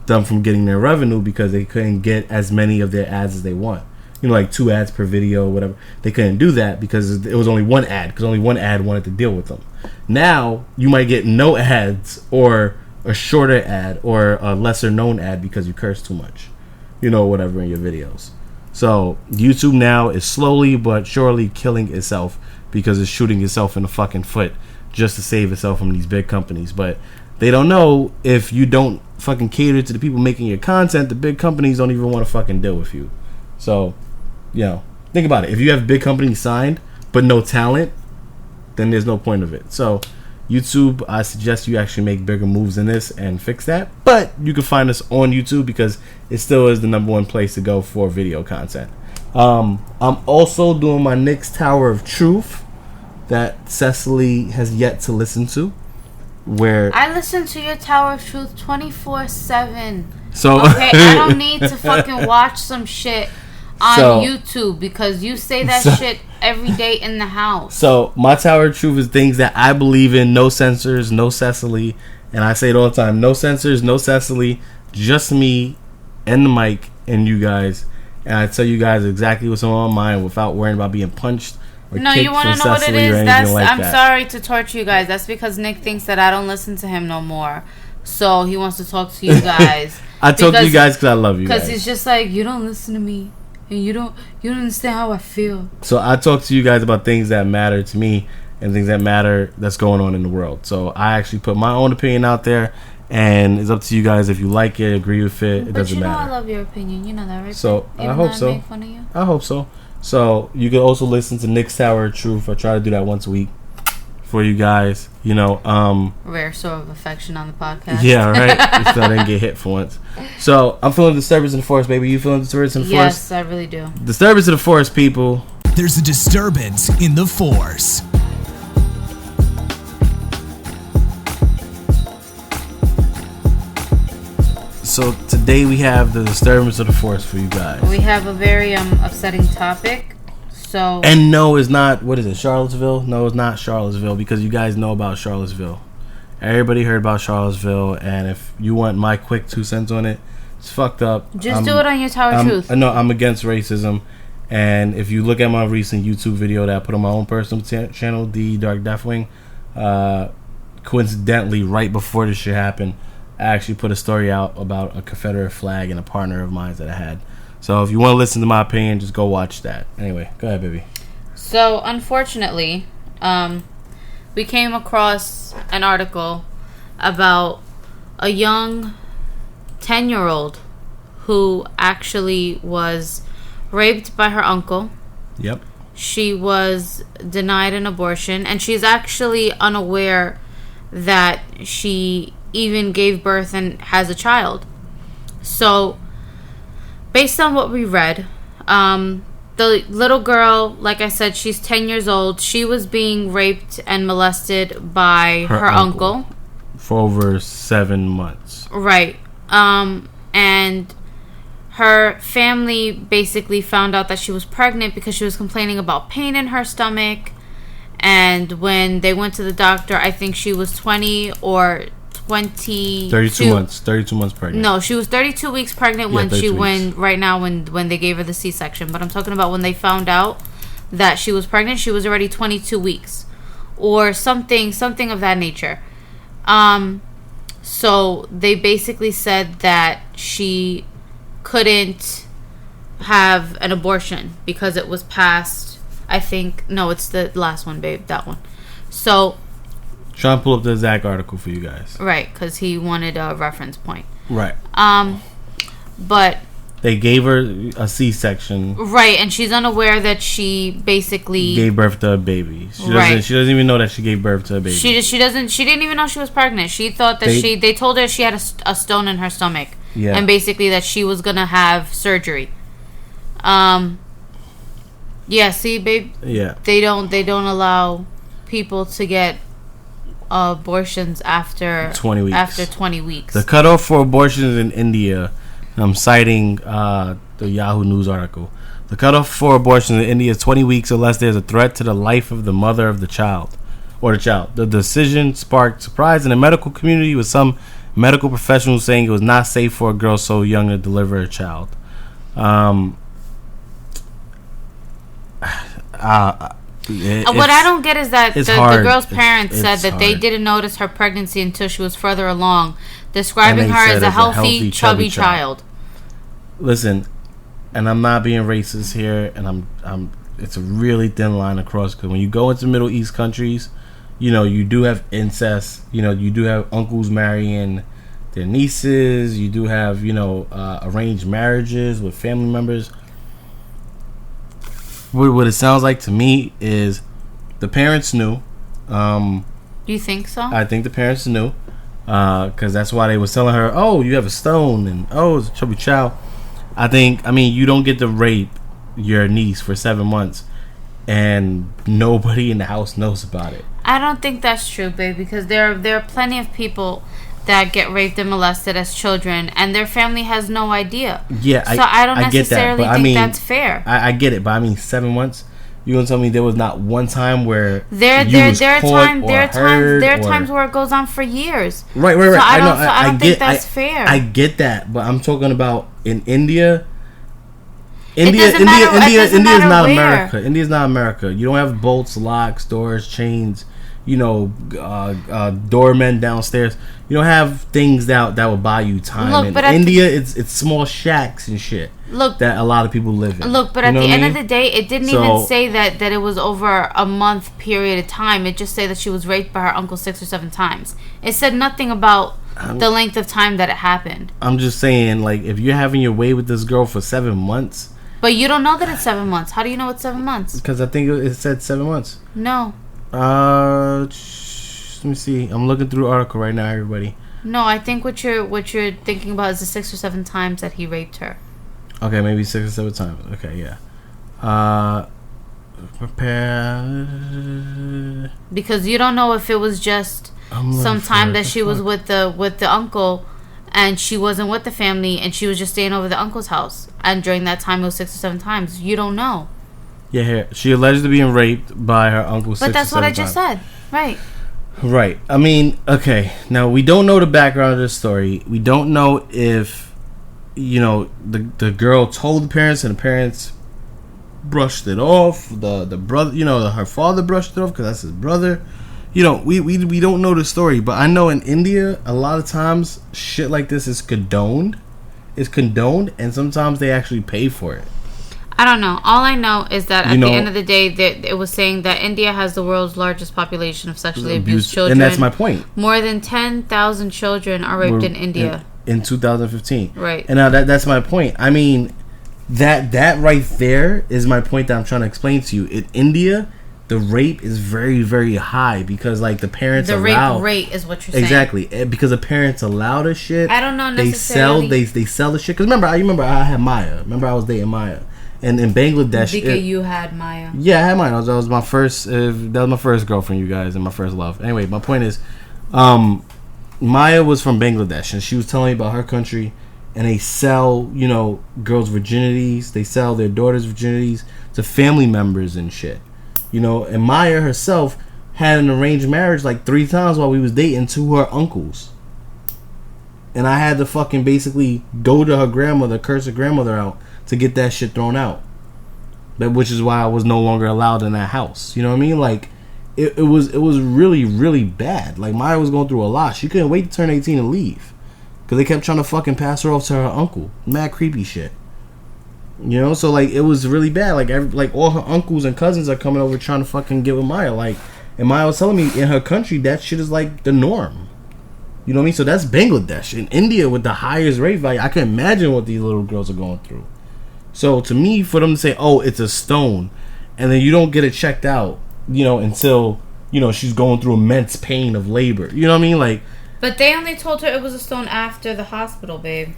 them from getting their revenue because they couldn't get as many of their ads as they want. like 2 ads per video or whatever. They couldn't do that because it was only one ad, because only one ad wanted to deal with them. Now you might get no ads or a shorter ad or a lesser known ad because you curse too much, whatever in your videos. So YouTube now is slowly but surely killing itself because it's shooting itself in the fucking foot just to save itself from these big companies. But they don't know, if you don't fucking cater to the people making your content, the big companies don't even want to fucking deal with you. So, think about it. If you have big companies signed but no talent, then there's no point of it. So YouTube, I suggest you actually make bigger moves in this and fix that. But you can find us on YouTube because it still is the number one place to go for video content. I'm also doing my next Tower of Truth that Cecily has yet to listen to. Where I listen to your Tower of Truth 24/7. So okay, I don't need to fucking watch some shit on YouTube because you say that shit every day in the house. So my Tower of Truth is things that I believe in. No censors, no Cecily. And I say it all the time. No censors, no Cecily. Just me and the mic and you guys. And I tell you guys exactly what's on my mind without worrying about being punched or no, kicked you want to know Cecily what it is? I'm that. sorry to torture you guys. That's because Nick thinks that I don't listen to him no more. So he wants to talk to you guys. I talk to you guys because I love you guys. Because he's just like, you don't listen to me. And you don't understand how I feel. So I talk to you guys about things that matter to me and things that matter that's going on in the world. So I actually put my own opinion out there, and it's up to you guys if you like it, agree with it. It doesn't matter. I love your opinion. You know that, right? So even I hope so. I make fun of you. I hope so. So you can also listen to Nick's Tower of Truth. I try to do that once a week for you guys. Rare sort of affection on the podcast. Yeah, right. So I didn't get hit for once. So I'm feeling disturbance in the forest, baby. You feeling disturbance in the forest? Yes, I really do. Disturbance in the forest, people. There's a disturbance in the force. So today we have the disturbance of the force for you guys. We have a very upsetting topic. So and no, it's not. What is it? Charlottesville? No, it's not Charlottesville because you guys know about Charlottesville. Everybody heard about Charlottesville, and if you want my quick 2 cents on it, it's fucked up. Just do it on your Tower of Truth. No, I'm against racism, and if you look at my recent YouTube video that I put on my own personal channel, The Dark Deathwing, coincidentally, right before this shit happened, I actually put a story out about a Confederate flag and a partner of mine that I had. So if you want to listen to my opinion, just go watch that. Anyway, go ahead, baby. So unfortunately, we came across an article about a young 10-year-old who actually was raped by her uncle. Yep. She was denied an abortion, and she's actually unaware that she even gave birth and has a child. So based on what we read, the little girl, like I said, she's 10 years old. She was being raped and molested by her uncle for over 7 months. Right. And her family basically found out that she was pregnant because she was complaining about pain in her stomach. And when they went to the doctor, I think she was 20 or 22 months. 32 months pregnant. No, she was 32 weeks pregnant when they gave her the C-section. But I'm talking about when they found out that she was pregnant, she was already 22 weeks or something of that nature. So they basically said that she couldn't have an abortion because it was past, I think, no, it's the last one, babe, that one. So trying to pull up the exact article for you guys. Right, because he wanted a reference point. Right. But they gave her a C-section. Right, and she's unaware that she basically gave birth to a baby. She doesn't even know that she gave birth to a baby. She didn't even know she was pregnant. She thought that they told her she had a stone in her stomach. Yeah. And basically that she was gonna have surgery. Yeah, see, babe. Yeah. They don't allow people to get abortions after 20 weeks. After 20 weeks. The cutoff for abortions in India, I'm citing the Yahoo News article. The cutoff for abortions in India is 20 weeks unless there's a threat to the life of the mother of the child or the child. The decision sparked surprise in the medical community, with some medical professionals saying it was not safe for a girl so young to deliver a child. What I don't get is that the girl's parents said that hard. they didn't notice her pregnancy until she was further along, describing her as a healthy, chubby child. Listen, and I'm not being racist here, and I'm. It's a really thin line across, because when you go into Middle East countries, you know, you do have incest. You know, you do have uncles marrying their nieces. You do have, you know, arranged marriages with family members. What it sounds like to me is the parents knew. You think so? I think the parents knew, because that's why they was telling her, "Oh, you have a stone," and "Oh, it's a chubby child." I mean, you don't get to rape your niece for 7 months and nobody in the house knows about it. I don't think that's true, babe, because there are plenty of people that get raped and molested as children and their family has no idea. Yeah, so I don't necessarily think that's fair. I get it, but I mean 7 months. You gonna tell me there was not one time where there are times where it goes on for years. Right. So I don't think that's fair. I get that, but I'm talking about in India. India is not America. India is not America. You don't have bolts, locks, doors, chains. You know, doormen downstairs. You don't have things that will buy you time. Look, in but India, it's small shacks and shit. Look, that a lot of people live in. Look, but at the end of the day, it didn't even say that it was over a month period of time. It just said that she was raped by her uncle 6 or 7 times. It said nothing about the length of time that it happened. I'm just saying, like, if you're having your way with this girl for 7 months. But you don't know that it's 7 months. How do you know it's 7 months? Because I think it said 7 months. No. Let me see. I'm looking through the article right now, everybody. No, I think what you're thinking about is the 6 or 7 times that he raped her. Okay, maybe 6 or 7 times. Okay, yeah. Because you don't know if it was just some time that she was with the uncle, and she wasn't with the family, and she was just staying over the uncle's house, and during that time it was 6 or 7 times. You don't know. Yeah, here she alleged to being raped by her uncle. But that's what I just said, right? Right. I mean, okay. Now we don't know the background of this story. We don't know if, you know, the girl told the parents and the parents brushed it off. The brother, you know, her father brushed it off because that's his brother. You know, we don't know the story, but I know in India a lot of times shit like this is condoned. It's condoned, and sometimes they actually pay for it. I don't know. All I know is that at the end of the day, it was saying that India has the world's largest population of sexually abused children. And that's my point. More than 10,000 children are raped in India. In 2015. Right. And now that's my point. I mean, that right there is my point that I'm trying to explain to you. In India, the rape is very, very high because, like, the parents allow... The rape rate is what you're saying. Exactly. Because the parents allow the shit. I don't know necessarily. They sell the shit. Because remember I had Maya. Remember I was dating Maya. And in Bangladesh, you had Maya. Yeah, I had Maya. That was my first. That was my first girlfriend, you guys, and my first love. Anyway, my point is, Maya was from Bangladesh, and she was telling me about her country, and they sell, you know, girls' virginities. They sell their daughters' virginities to family members and shit, you know. And Maya herself had an arranged marriage like 3 times while we was dating to her uncles, and I had to fucking basically go to her grandmother, curse her grandmother out, to get that shit thrown out. Which is why I was no longer allowed in that house. You know what I mean? Like, it was really, really bad. Like, Maya was going through a lot. She couldn't wait to turn 18 and leave. Because they kept trying to fucking pass her off to her uncle. Mad creepy shit. You know? So, like, it was really bad. Like all her uncles and cousins are coming over trying to fucking get with Maya. Like, and Maya was telling me, in her country, that shit is, like, the norm. You know what I mean? So, that's Bangladesh. In India, with the highest rape value, I can imagine what these little girls are going through. So to me, for them to say, "Oh, it's a stone," and then you don't get it checked out, you know, until, you know, she's going through immense pain of labor. You know what I mean? Like, but they only told her it was a stone after the hospital, babe.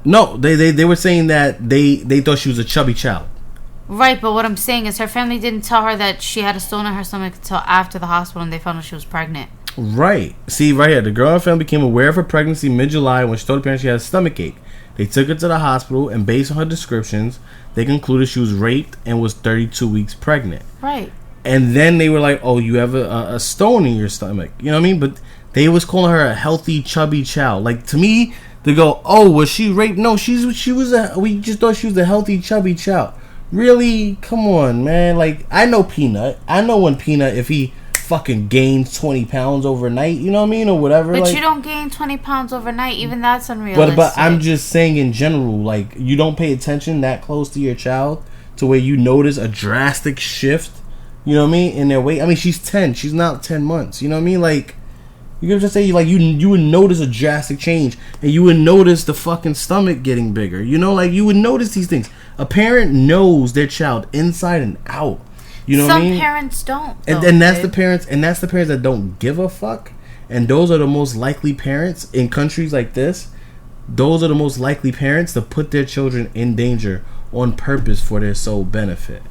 No, they were saying that they thought she was a chubby child. Right, but what I'm saying is her family didn't tell her that she had a stone in her stomach until after the hospital, and they found out she was pregnant. Right. See, right here, the girl and family became aware of her pregnancy mid-July when she told the parents she had a stomach ache. They took her to the hospital, and based on her descriptions, they concluded she was raped and was 32 weeks pregnant. Right. And then they were like, "Oh, you have a stone in your stomach." You know what I mean? But they was calling her a healthy, chubby child. Like, to me, they go, "Oh, was she raped?" No, we just thought she was a healthy, chubby child. Really? Come on, man. Like, I know Peanut. I know when Peanut, if he fucking gains 20 pounds overnight, you know what I mean, or whatever. But like, you don't gain 20 pounds overnight. Even that's unrealistic. But I'm just saying in general, like, you don't pay attention that close to your child to where you notice a drastic shift, you know what I mean, in their weight. I mean, she's 10. She's not 10 months. You know what I mean? Like, you could just say, like, you would notice a drastic change, and you would notice the fucking stomach getting bigger. You know, like, you would notice these things. A parent knows their child inside and out. You know what I mean? Some parents don't. And that's the parents, that don't give a fuck. And those are the most likely parents in countries like this. Those are the most likely parents to put their children in danger on purpose for their sole benefit.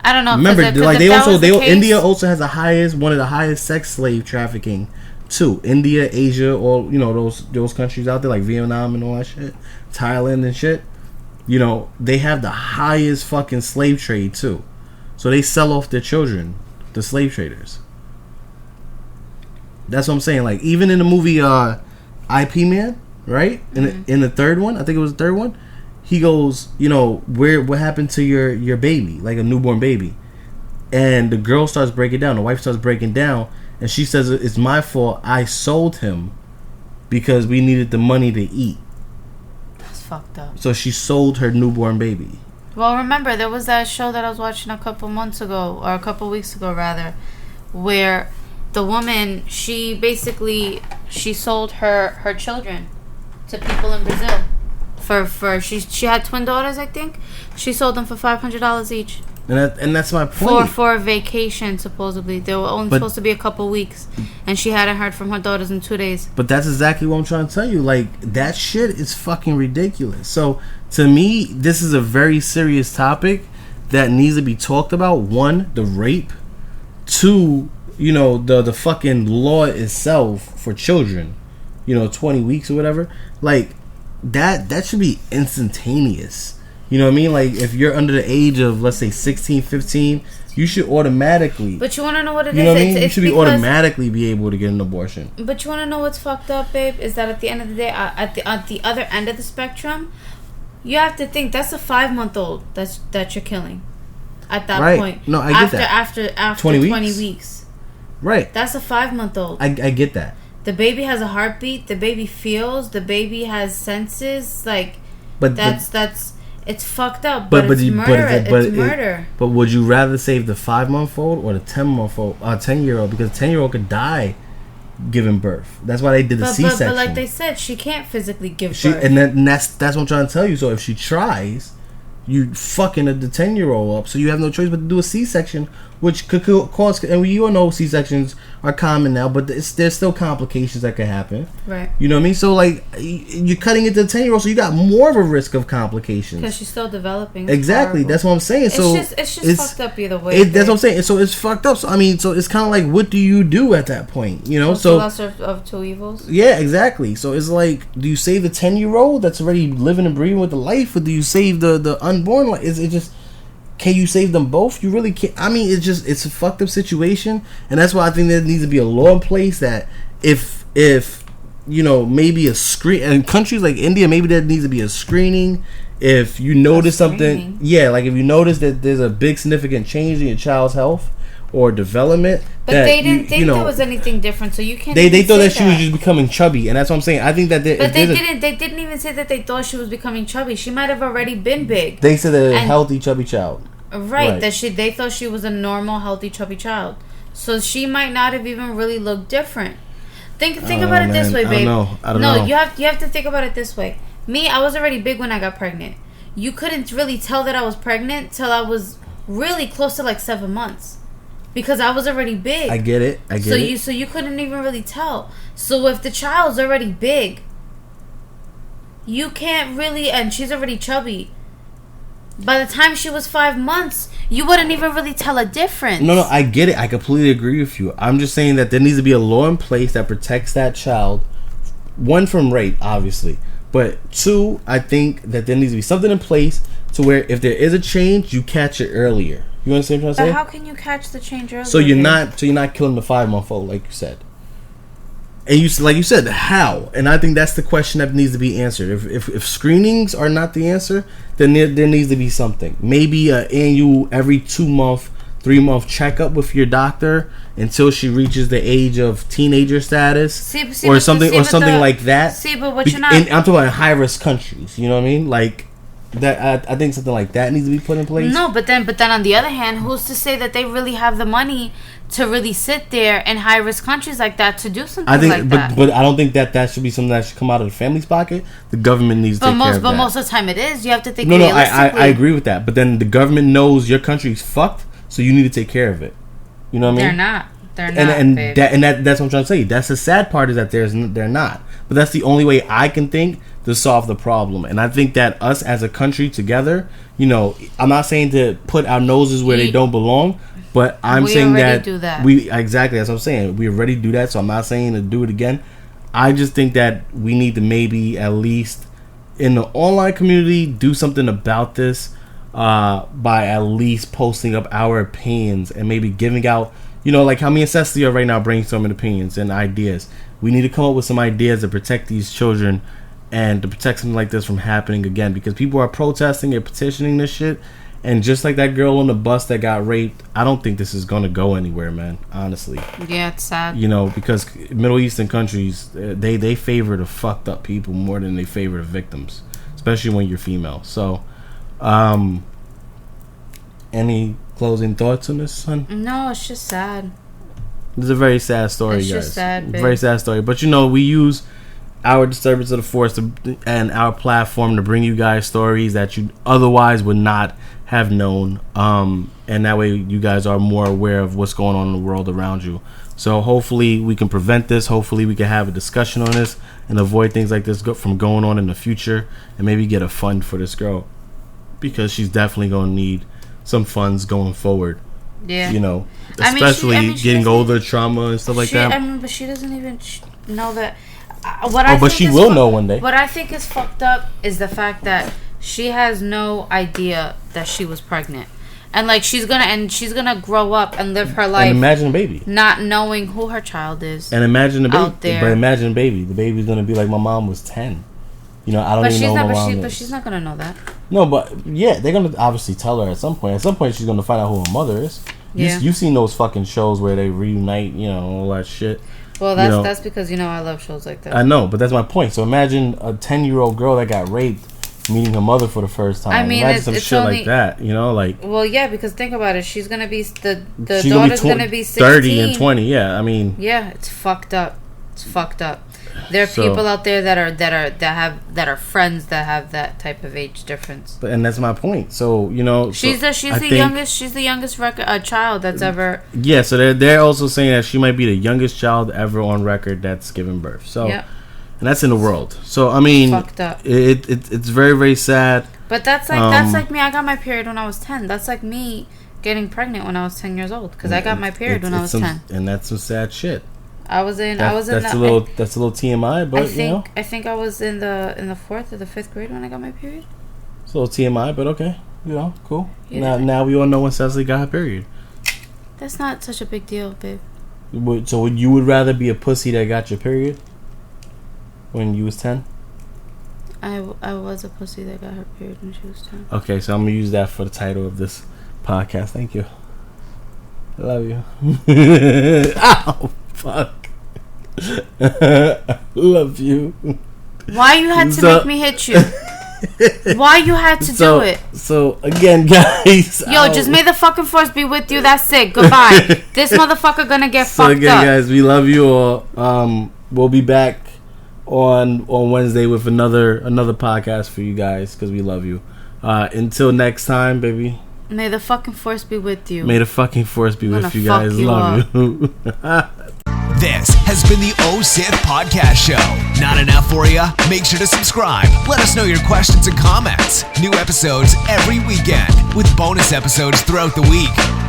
I don't know. Remember, India also has one of the highest sex slave trafficking too. India, Asia, all, you know, those countries out there like Vietnam and all that shit, Thailand and shit. You know, they have the highest fucking slave trade too. So they sell off their children, the slave traders. That's what I'm saying. Like, even in the movie IP Man, right? In the third one, I think it was the third one. He goes, you know, what happened to your baby, like a newborn baby? And the girl starts breaking down. The wife starts breaking down, and she says, "It's my fault. I sold him because we needed the money to eat." That's fucked up. So she sold her newborn baby. Well, remember, there was that show that I was watching a couple months ago, or a couple weeks ago, rather, where the woman, she sold her children to people in Brazil. She had twin daughters, I think. She sold them for $500 each. And that's my point. For a vacation, supposedly. They were only supposed to be a couple weeks. And she hadn't heard from her daughters in 2 days. But that's exactly what I'm trying to tell you. Like, that shit is fucking ridiculous. So, to me, this is a very serious topic that needs to be talked about. One, the rape. Two, you know, the fucking law itself for children. You know, 20 weeks or whatever. Like, that should be instantaneous. You know what I mean? Like, if you're under the age of, let's say, 16, 15, you should automatically... But you want to know what it is? You know what I mean? You should automatically be able to get an abortion. But you want to know what's fucked up, babe? Is that at the end of the day, at the other end of the spectrum, you have to think that's a 5-month-old that you're killing at that point. No, I get that. After 20 weeks. Right. That's a 5-month-old. I get that. The baby has a heartbeat. The baby feels. The baby has senses. Like, it's fucked up. But it's murder. It's murder. But would you rather save the 5-month-old or the 10-month-old, 10-year-old? Because 10-year-old could die giving birth. That's why they did the C-section. But like they said, she can't physically give birth. And that's what I'm trying to tell you. So if she tries, you fucking the 10-year-old up. So you have no choice but to do a C-section, which could cause. And we all know C-sections are common now, but there's still complications that could happen. Right. You know what I mean? So like, you're cutting it to the 10-year-old, so you got more of a risk of complications because she's still developing. Exactly. That's what I'm saying. It's just fucked up either way. That's what I'm saying. So it's fucked up. So I mean, so it's kind of like, what do you do at that point? You know, so lesser of two evils. Yeah, exactly. So it's like, do you save the 10-year-old that's already living and breathing with the life, or do you save the unborn life? Is it just? Can you save them both? You really can't. I mean, it's a fucked up situation, and that's why I think there needs to be a law in place that if you know, maybe a screen in countries like India, maybe there needs to be a screening. If you notice something, like if you notice that there's a big significant change in your child's health or development, but they didn't think there was anything different, so you can't. They thought that she was just becoming chubby, and that's what I'm saying. I think that they didn't even say that they thought she was becoming chubby. She might have already been big. They said that a healthy chubby child. Right. That they thought she was a normal healthy chubby child, so she might not have even really looked different. Think about it this way, babe. I don't know. You have to think about it this way. Me, I was already big when I got pregnant. You couldn't really tell that I was pregnant till I was really close to like 7 months. Because I was already big. I get it. So you couldn't even really tell. So if the child's already big, you can't really, and she's already chubby. By the time she was 5 months, you wouldn't even really tell a difference. No, I get it. I completely agree with you. I'm just saying that there needs to be a law in place that protects that child. One, from rape, obviously. But two, I think that there needs to be something in place to where if there is a change, you catch it earlier. You understand what I'm trying to say? But how can you catch the change earlier? So you're not killing the 5-month-old like you said. And you, like you said, how? And I think that's the question that needs to be answered. If screenings are not the answer, then there needs to be something. Maybe an annual, every 2 month, 3 month checkup with your doctor until she reaches the age of teenager status, or something like that. See, but what you're not. I'm talking about high risk countries. You know what I mean? Like that. I think something like that needs to be put in place. No, but then on the other hand, who's to say that they really have the money to really sit there in high risk countries like that to do something like that? But I don't think that should be something that should come out of the family's pocket. The government needs to take care of that. But most of the time it is. You have to think realistically. I agree with that. But then the government knows your country's fucked, so you need to take care of it. You know what I mean? They're not. That's what I'm trying to say. That's the sad part, is that they're not. But that's the only way I can think to solve the problem. And I think that us as a country together, you know, I'm not saying to put our noses where they don't belong, but I'm saying that we exactly, that's what I'm saying. We already do that, so I'm not saying to do it again. I just think that we need to maybe at least in the online community do something about this by at least posting up our opinions and maybe giving out, you know, like how me and Cecily are right now brainstorming opinions and ideas. We need to come up with some ideas to protect these children and to protect something like this from happening again, because people are protesting and petitioning this shit. And just like that girl on the bus that got raped, I don't think this is going to go anywhere, man, honestly. Yeah, it's sad. You know, because Middle Eastern countries, they favor the fucked up people more than they favor the victims, especially when you're female. So, any closing thoughts on this, son? No, it's just sad. It's a very sad story, it's guys. Just sad, babe. Very sad story. But, you know, we use our Disturbance of the Force and our platform to bring you guys stories that you otherwise would not have known, and that way you guys are more aware of what's going on in the world around you. So hopefully we can prevent this. Hopefully we can have a discussion on this and avoid things like this from going on in the future, and maybe get a fund for this girl, because she's definitely going to need some funds going forward. Yeah, you know, especially getting older, trauma and stuff like that. I mean, but she doesn't even know that. But she will know one day. What I think is fucked up is the fact that she has no idea that she was pregnant, and like she's gonna grow up and live her life. And imagine a baby, not knowing who her child is. And imagine a baby out there. But imagine a baby. The baby's gonna be like, my mom was 10. You know, I don't even know who my mom is. But she's not gonna know that. No, but yeah, they're gonna obviously tell her at some point. At some point, she's gonna find out who her mother is. Yeah. You've seen those fucking shows where they reunite, you know, all that shit. Well, that's because, you know, I love shows like that. I know, but that's my point. So imagine a 10-year-old girl that got raped meeting her mother for the first time. I mean, imagine some shit like that, you know, like. Well, yeah, because think about it. She's gonna be the daughter's gonna be 16. 30 and 20. Yeah, I mean. Yeah, it's fucked up. It's fucked up. There are people out there that are friends that have that type of age difference. But and that's my point. So you know, she's the youngest child that's ever. Yeah, so they're also saying that she might be the youngest child ever on record that's given birth. So, and that's in the world. So I mean, fucked up. It's very, very sad. But that's like me. I got my period when I was 10. That's like me getting pregnant when I was 10 years old, because I got my period when I was 10. And that's some sad shit. That's a little TMI, but I think I was in the 4th or the 5th grade when I got my period. It's a little TMI, but okay, you know, cool. Yeah. Now we all know when Cecily got her period. That's not such a big deal, babe. So you would rather be a pussy that got your period when you was 10? I was a pussy that got her period when she was 10. Okay, so I'm gonna use that for the title of this podcast. Thank you. I love you. Ow, fuck. Love you. Why you had to make me hit you? Why you had to do it? So again, guys. Yo, just may the fucking force be with you. That's it. Goodbye. This motherfucker gonna get fucked up. So again, guys, we love you all. We'll be back on Wednesday with another podcast for you guys, because we love you. Until next time, baby. May the fucking force be with you. May the fucking force be with you guys. Love you. This has been the Oh Sith Podcast Show. Not enough for you? Make sure to subscribe. Let us know your questions and comments. New episodes every weekend with bonus episodes throughout the week.